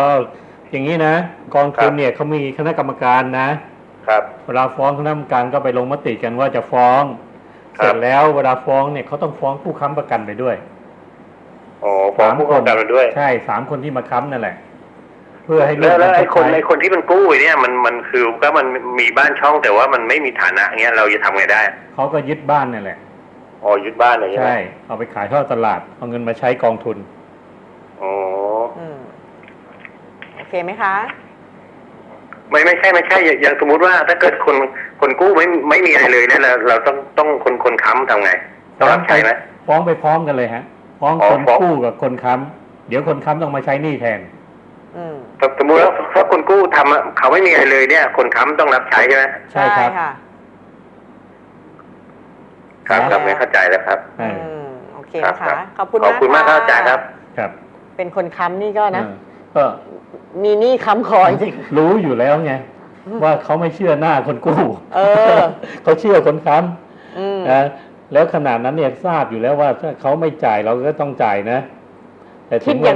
C: อย่างนี้นะกองทุนเนี่ยเขามีคณะกรรมการนะครับ เวลาฟ้องคณะกรรมการก็ไปลงมติกันว่าจะฟ้อง
H: ครับ
C: เสร็จแล้วเวลาฟ้องเนี่ยเขาต้องฟ้องผู้ค้ำประกันไปด้วย
H: อ๋อฟ้องผู้ค้ำประกันไปด้วย
C: ใช่3 คนที่มาค้ำนั่นแหละ เพื่อให้เรื่
H: แล้วไอ้คน
C: ชดใช้
H: ที่มันกู้เนี่ยมันคือก็มันมีบ้านช่องแต่ว่ามันไม่มีฐานะเงี้ยเราจะทำไงได้
C: เขาก็ยึดบ้านนั่นแหละ
H: อ๋อยึดบ้านเลยใช่ไหม
C: ใช่เอาไปขายทอดตลาดเอาเงินมาใช้กองทุน
H: อ๋อ
B: โอเคไหมคะ
H: ไม่ใช่อย่างสมมุติว่าถ้าเกิดคนกู้ไม่มีอะไรเลยเนี่ยเราต้องคนค้ำทำไงต้องรับใช้ไหม
C: ฟ้องไปพร้อมกันเลยฮะฟ้อง
H: อ๋อ
C: คน
H: ฟ้อง
C: กู้กับคนค้ำเดี๋ยวคนค้ำต้องมาใช้หนี้แทน
H: สมมุติว่าถ้าคนกู้ทำเขาไม่มีอะไรเลยเนี่ย คนค้ำต้องรับใช้ใช่ไหม
C: ใช่ครับ
B: ค่ะ
H: ครับไม่เข้าใจแล้วครับ
B: โอเคนะคะ ขอบคุณ
H: ขอบคุณมากครับอาจารย์ครับ
C: ครับ
B: เป็นคนค้ำนี่ก็นะ
C: ก็
B: มีหนี้ค้ำคอจริง
C: รู้อยู่แล้วไงว่าเขาไม่เชื่อหน้าคนกู้
B: เออ
C: เขาเชื่อคนค้
B: อืม
C: ำนะแล้วขนาดนั้นเนี่ยทราบอยู่แล้วว่าถ้าเขาไม่จ่ายเราก็ต้องจ่ายนะ แต่ถึงเว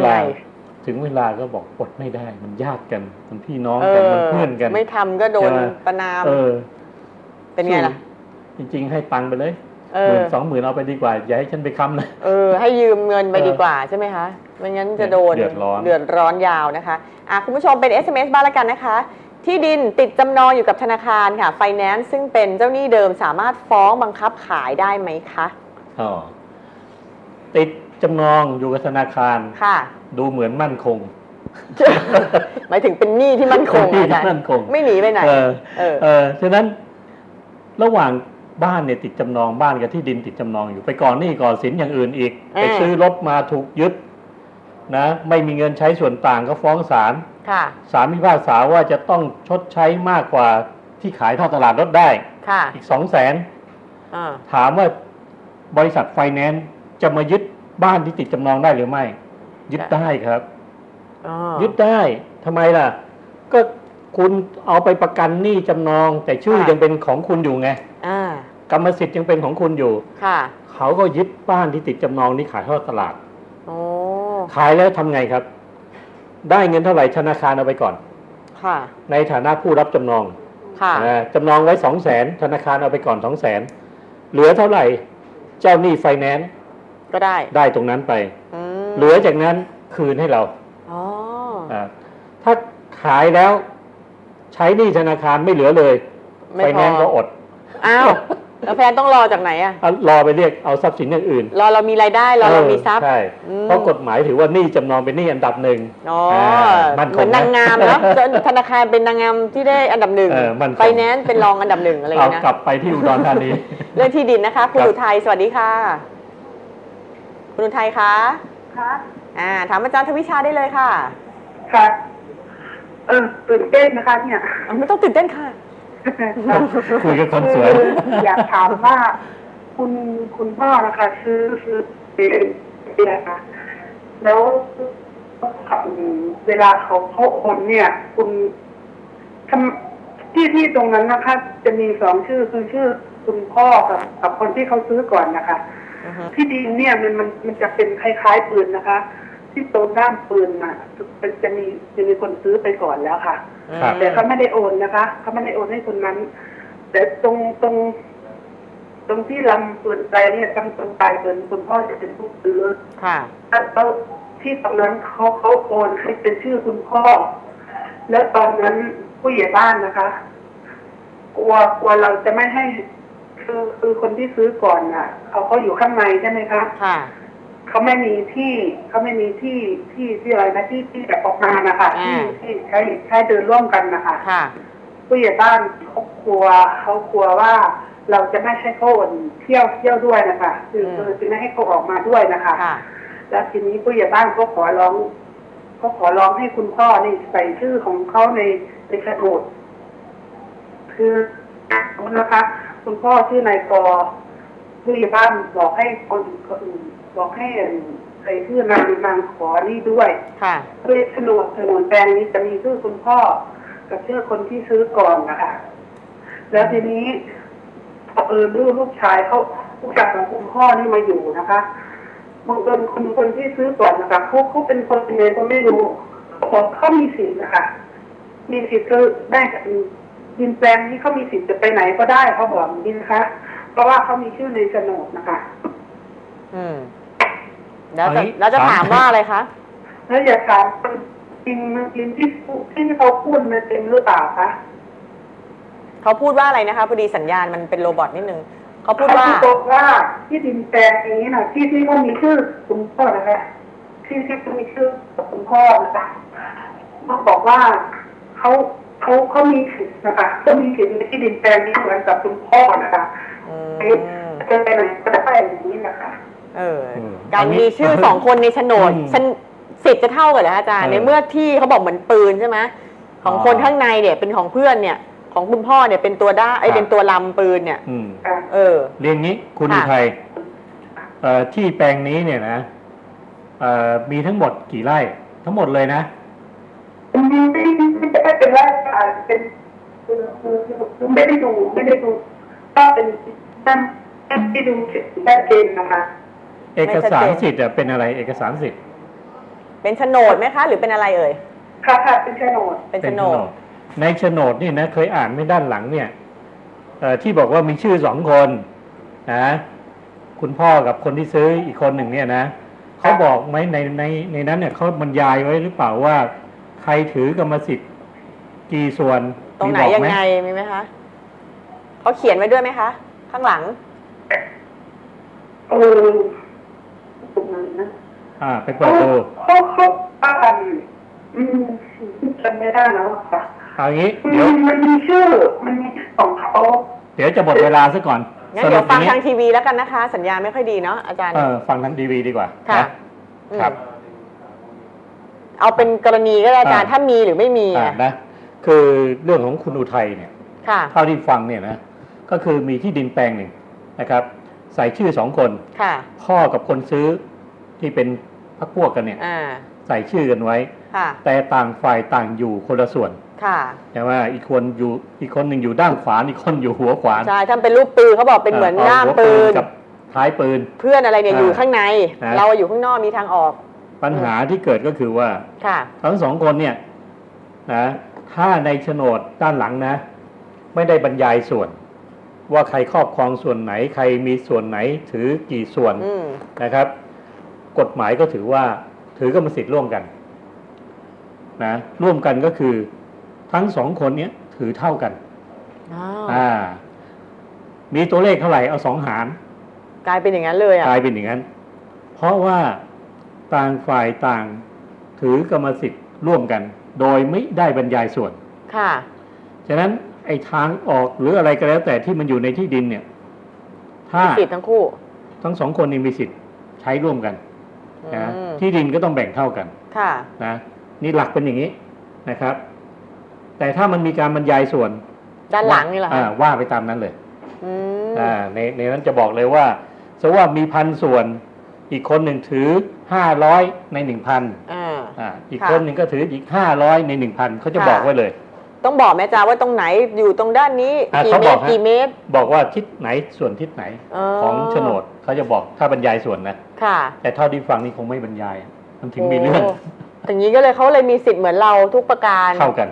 C: ลาก็บอกอดไม่ได้ มันญาติกันมันพี่น้องกันมันเพื่อนกัน
B: ไม่ทำก็โดนประนาม เป็นไงล่ะ
C: จริงๆให้ตังค์ไปเลย 10,000-20,000เอาไปดีกว่าอย่าให้ฉันไปค้ำเลย
B: ให้ยืมเงินไปดีกว่าใช่ไหมคะไม่งั้นจะโดน
C: เดือดร้อน
B: ยาวนะคะคุณผู้ชมเป็น SMS บ้างละกันนะคะ ที่ดินติดจำนองอยู่กับธนาคารค่ะไฟแนนซ์ซึ่งเป็นเจ้าหนี้เดิมสามารถฟ้องบังคับขายได้ไหมคะ
C: ติดจำนองอยู่กับธนาคาร
B: ค่ะ
C: ดูเหมือนมั่นคง
B: หมายถึงเป็นหนี้ที่มั่นคง
C: ที่
B: อาจารย์
C: มั่นคง
B: ไม่หนีไปไหน
C: ฉะนั้นระหว่างบ้านเนี่ยติดจำนองบ้านกับที่ดินติดจำนองอยู่ไปก่อนหนี้ก่อนสินอย่างอื่นอีกไปซื้อรถมาถูกยึดนะไม่มีเงินใช้ส่วนต่างก็ฟ้องศาลศาลพิพากษาว่าจะต้องชดใช้มากกว่าที่ขายทอดตลาดรถได้อีก200,000ถามว่าบริษัทไฟแนนซ์จะมายึดบ้านที่ติดจำนองได้หรือไม่ยึดได้ครับยึดได้ทำไมล่ะก็คุณเอาไปประกันหนี้จำนองแต่ชื่อยังเป็นของคุณอยู่ไงกรรมสิทธิ์ยังเป็นของคุณอยู่เขาก็ยึดบ้านที่ติดจำนองนี้ขายทอดตลาดขายแล้วทำไงครับได้เงินเท่าไหร่ธนาคารเอาไปก่อนในฐานะผู้รับจำนองจำนองไว้200,000ธนาคารเอาไปก่อน200,000เหลือเท่าไหร่เจ้าหนี้ไฟแนนซ์
B: ก็
C: ได้ตรงนั้นไปเหลือจากนั้นคืนให้เราถ้าขายแล้วใช้หนี้ธนาคารไม่เหลือเลย
B: ไม่
C: ไฟ
B: พอ
C: แนนซ์ก็อด
B: อ้าวแล้วแฟนต้องรอจากไหนอะ
C: รอไปเรียกเอาทรัพย์สินอย่างอื่น
B: รอเรามีรายได้เรามีทรัพย์
C: ใช่เพราะกฎหมายถือว่าหนี้จำนองเป็นหนี้อันดับหนึ่ง
B: อ๋อ
C: มั่น
B: เห
C: ค
B: มือง นนางงามเนาะธนาคารเป็นนางงามที่ได้อันดับหนึ่ง
C: มั่นคง
B: ไฟแนนซ์เป็นรองอันดับหนึ่งอะไรอย่าง
C: เอา
B: เงี้ย
C: กลับไปที่อุดรธานี
B: เรื่องที่ดินนะคะคุณ
C: ครับ
B: อุทัยสวัสดีค่ะคุณอุทัยคะ
F: ค่ะ
B: ถามอาจารย์ทวิชาได้เลยค่ะ
F: ค่ะตื่นเต้นนะคะเนี่ย
B: ไม่ต้องตื่นเต้นค่ะ
C: คุยกับคนสวย
F: อยากถามว่าคุณพ่อนะคะซื้อเป็นอะไรคะแล้วเวลาเขาโอนเนี่ย คุณทำที่ตรงนั้นนะคะ จะมีสองชื่อคือชื่อคุณพ่อกับคนที่เขาซื้อก่อนนะคะที่ดินเนี่ยมันจะเป็นคล้ายๆปืนนะคะ ที่ตรงด้ามปืนน่ะจะมีคนซื้อไปก่อนแล้วค่ะ
C: ครับ
F: แต่เขาไม่ได้โอนนะคะเขาไม่ได้โอนให้คนนั้น แต่ตรงที่ลำปืนใจเนี่ยตรงปลายปืนคุณพ่อจะเป็นผู้ซื้อ
B: ค่ะ
F: แล้วที่ตรงนั้นเขาโอนให้เป็นชื่อคุณพ่อ แล้วตอนนั้นผู้ใหญ่บ้านนะคะกลัวเราจะไม่ให้คือคนที่ซื้อก่อนน่ะเขาอยู่ข้างในใช่ไหมคะ
B: ค่ะ
F: เขาไม่มีที่อะไรนะที่แบบออกมานะคะที่ใช้เดินร่วมกันนะคะ
B: ค่ะ
F: ผู้ใหญ่บ้านเขากลัวว่าเราจะไม่ให้เขาเที่ยวด้วยนะคะคือจะไม่ให้เขาออกมาด้วยนะคะ
B: ค่ะ
F: แล้วทีนี้ผู้ใหญ่บ้านก็ขอร้องให้คุณพ่อนี่ใส่ชื่อของเขาในโฉนดคือนะคะ คุณพ่อชื่อนายกผู้ใหญ่บ้านบอกให้คนอื่นบอกให้ใส่ชื่อนางขอนี่ด้วย
B: ค่ะ
F: ด้วยโฉนดแปลงนี้จะมีชื่อคุณพ่อกับชื่อคนที่ซื้อก่อนนะคะแล้วทีนี้ลูกชายเขาผู้จัดของคุณพ่อนี่มาอยู่นะคะบางคนที่ซื้อก่อนนะคะเขาเป็นคนยังไงก็ไม่รู้เขามีสิทธิ์นะคะมีสิทธิ์ก็ได้กับดินแปลงนี้เขามีสิทธิ์จะไปไหนก็ได้เขาบอกอย่างนี้นะคะ เพราะว่าเขามีชื่อในโฉนดนะคะ
B: แล้วจะถามว่าอะไรคะ
F: แล้วอยากถามจริงที่เขาพูดมันเป็นหรือเปล่าคะ
B: เขาพูดว่าอะไรนะคะพอดีสัญญาณมันเป็นโรบอทนิดนึงเขาพูดว่า
F: ที่ดินแปลงนี้นะที่เขามีชื่อคุณพ่อนะคะที่เขามีชื่อคุณพ่อนะคะเขาบอกว่าเขามีสิทธิ์นะคะเขามีสิทธิ์ในที่ดินแปลงนี้เหมือนกับคุณพ่อนะคะจะไปไหนก็ได้อย่างนี้นะคะ
B: การมีชื่อสองคนในโฉนดสิทธิ์จะเท่ากันเหรออาจารย์ในเมื่อที่เขาบอกเหมือนปืนใช่ไหมของคนข้างในเนี่ยเป็นของเพื่อนเนี่ยของคุณพ่อเนี่ยเป็นตัวเป็นตัวลำปืนเนี่ย
C: เรียนงี้คุณอุทัยที่แปลงนี้เนี่ยนะมีทั้งหมดกี่ไร่ทั้งหมดเลยนะ
F: ไม่เป็นไร่เป็นไม่ได้ดูก็เป็นที่ดูชัดเจนนะคะ
C: เอกสารสิทธิ์เป็นอะไรเอกสารสิทธิ์
B: เป็นโฉนดไหมคะหรือเป็นอะไรเอ่ย
F: ค่ะเป็นโฉนด
B: เป็นโฉนด
C: ในโฉนดนี่นะเคยอ่านไม่ด้านหลังเนี่ยที่บอกว่ามีชื่อสองคนนะคุณพ่อกับคนที่ซื้ออีกคนหนึ่งเนี่ยนะเขาบอกไหมในนั้นเนี่ยเขาบรรยายไว้หรือเปล่าว่าใครถือกรรมสิทธิ์กี่ส่วน
B: ตรงไหนยังไงมีไหมคะเขาเขียนไว้ด้วยไหมคะข้างหลัง
F: ตรงนั้นนะ
C: ไปเปิดดู
F: เขาอ่านจำไม่ได้แล้วค่ะ
C: เอางี้เดี๋ยว
F: มันมีชื่อของเขา
C: เดี๋ยวจะหมดเวลาซะก่อน
B: งั้นเดี๋ยวฟังทางทีวีแล้วกันนะคะสัญญาณไม่ค่อยดีเนาะอาจารย์
C: ฟังทางทีวีดีกว่า
B: ค่ะ
C: ครับ
B: เอาเป็นกรณีก็ได้อาจารย์ถ้ามีหรือไม่มี
C: นะคือเรื่องของคุณอุทัยเนี่ยเท่าที่ฟังเนี่ยนะก็คือมีที่ดินแปลงหนึ่งนะครับใส่ชื่อสองคนพ่อกับคนซื้อที่เป็นพรรคพวกกันเนี่ยใส่ชื่อกันไว้แต่ต่างฝ่ายต่างอยู่คนละส่วนใช่ไหมอีกคนหนึ่งอยู่ด้านขวาอีกคนอยู่หัวขวา
B: ใช่ทำเป็นรูปปืนเขาบอกเป็นเหมือนด้ามปืน
C: กับท้ายปืน
B: เพื่อนอะไรเนี่ยอยู่ข้างในเราอยู่ข้างนอกมีทางออก
C: ปัญหาที่เกิดก็คือว่าทั้งสองคนเนี่ยนะถ้าในโฉนดด้านหลังนะไม่ได้บรรยายส่วนว่าใครครอบครองส่วนไหนใครมีส่วนไหนถือกี่ส่วนนะครับกฎหมายก็ถือว่าถือกรรมสิทธิ์ร่วมกันนะร่วมกันก็คือทั้งสองคนนี้ถือเท่ากัน มีตัวเลขเท่าไหร่เอา2 หาร
B: กลายเป็นอย่างนั้นเลย
C: กลายเป็นอย่างนั้นเพราะว่าต่างฝ่ายต่างถือกรรมสิทธิ์ร่วมกันโดยไม่ได้บรรยายส่วน
B: ค่ะ
C: ฉะนั้นไอ้ทางออกหรืออะไรก็แล้วแต่ที่มันอยู่ในที่ดินเนี่ยถ้า
B: สิทธิ์ทั้งคู่
C: ทั้ง2 คนนี้มีสิทธิ์ใช้ร่วมกันนะที่ดินก็ต้องแบ่งเท่ากัน
B: ค่ะ
C: นะนี่หลักเป็นอย่างนี้นะครับแต่ถ้ามันมีการบรรยายส่วน
B: ด้านหลังนี่แหละ
C: ว่าไปตามนั้นเลยในนั้นจะบอกเลยว่าสมมติว่ามี1,000 ส่วนอีกคนหนึ่งถือ500ใน 1,000อีกคนหนึ่งก็ถืออีก500ใน 1,000เขาจะบอกไว้เลย
B: ต้องบอกแม่จ้าว่าตรงไหนอยู่ตรงด้านนี้กี่เมตร
C: บอกว่าทิศไหนส่วนทิศไหนของโฉนดเขาจะบอกถ้าบรรยายส่วนนะ
B: ค่ะ
C: แต่เท่าที่ฟังนี่คงไม่บรรยายมันถึงมีเรื่อง
B: อย่างนี้ก็เลยเขาเลยมีสิทธิ์เหมือนเราทุกประการ
C: เท่ากัน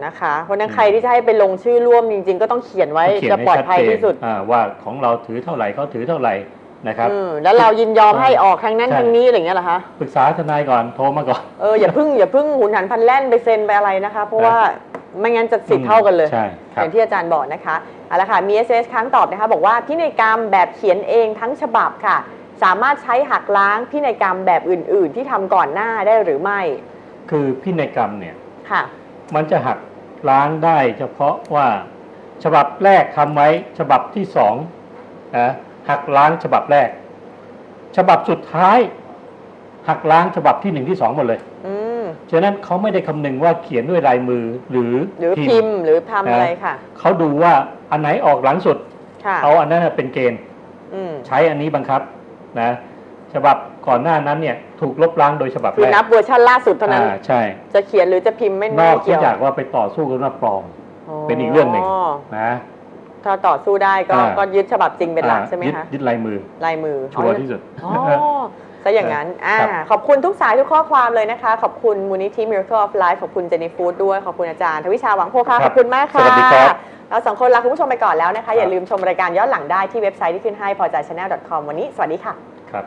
B: นะคะเพราะนั้นใครที่จะให้ไปลงชื่อร่วมจริงๆก็ต้องเขียนไว้จะปลอดภัยที่สุด
C: ว่าของเราถือเท่าไหร่เขาถือเท่าไหร่นะครับ
B: แล้วเรายินยอมให้ออกทางนั้นทางนี้อะไรอย่างเงี้ยเหรอคะ
C: ปรึกษาทนายก่อนโทรมาก่อน
B: อย่าเพิ่งหุนหันพลันแล่นไปเซ็นไปอะไรนะคะเพราะว่าไม่งั้นจะสิทธิ์เท่ากันเลยอย่างที่อาจารย์บอกนะคะเอาละค่ะมี SMS ครั้งตอบนะคะบอกว่าพินัยกรรมแบบเขียนเองทั้งฉบับค่ะสามารถใช้หักล้างพินัยกรรมแบบอื่นๆที่ทำก่อนหน้าได้หรือไม่
C: คือพินัยกรรมเนี่ย
B: ค่ะ
C: มันจะหักล้างได้เฉพาะว่าฉบับแรกทำไว้ฉบับที่2นะหักล้างฉบับแรกฉบับสุดท้ายหักล้างฉบับที่1ที่2หมดเลยฉะนั้นเขาไม่ได้คำนึงว่าเขียนด้วยลายมือหรือ
B: พิมพ์หรือทำอะไรค่ะ
C: เขาดูว่าอันไหนออกหลังสุดเอาอันนั้นเป็นเกณฑ์ใช้อันนี้บังคับนะฉบับก่อนหน้านั้นเนี่ยถูกลบล้างโดยฉบับแรก
B: คือนับเวอร์ชันล่าสุดเท่านั้น
C: ใช่
B: จะเขียนหรือจะพิมพ์ไม่
C: นอกจากว่าไปต่อสู้กันว่าปลอมเป็นอีกเรื่องหนึ่งนะ
B: ถ้าต่อสู้ได้ก็ยึดฉบับจริงเป็นหลักใช่ไหมคะ
C: ยึดลายมือชัวร์ที่สุด
B: ซะอย่างนั้นขอบคุณทุกสายทุกข้อความเลยนะคะขอบคุณมูลนิธิ Miracle of Life ขอบคุณเจนี่ฟู้ดด้วยขอบคุณอาจารย์ทวิชาหวังโพคาขอบคุณมากค่ะ
C: สวัสดีครับ
B: เรา2 คนลาคุณผู้ชมไปก่อนแล้วนะคะอย่าลืมชมรายการย้อนหลังได้ที่เว็บไซต์ที่ขึ้นให้พอใจ channel.com วันนี้สวัสดีค่ะ
C: ครับ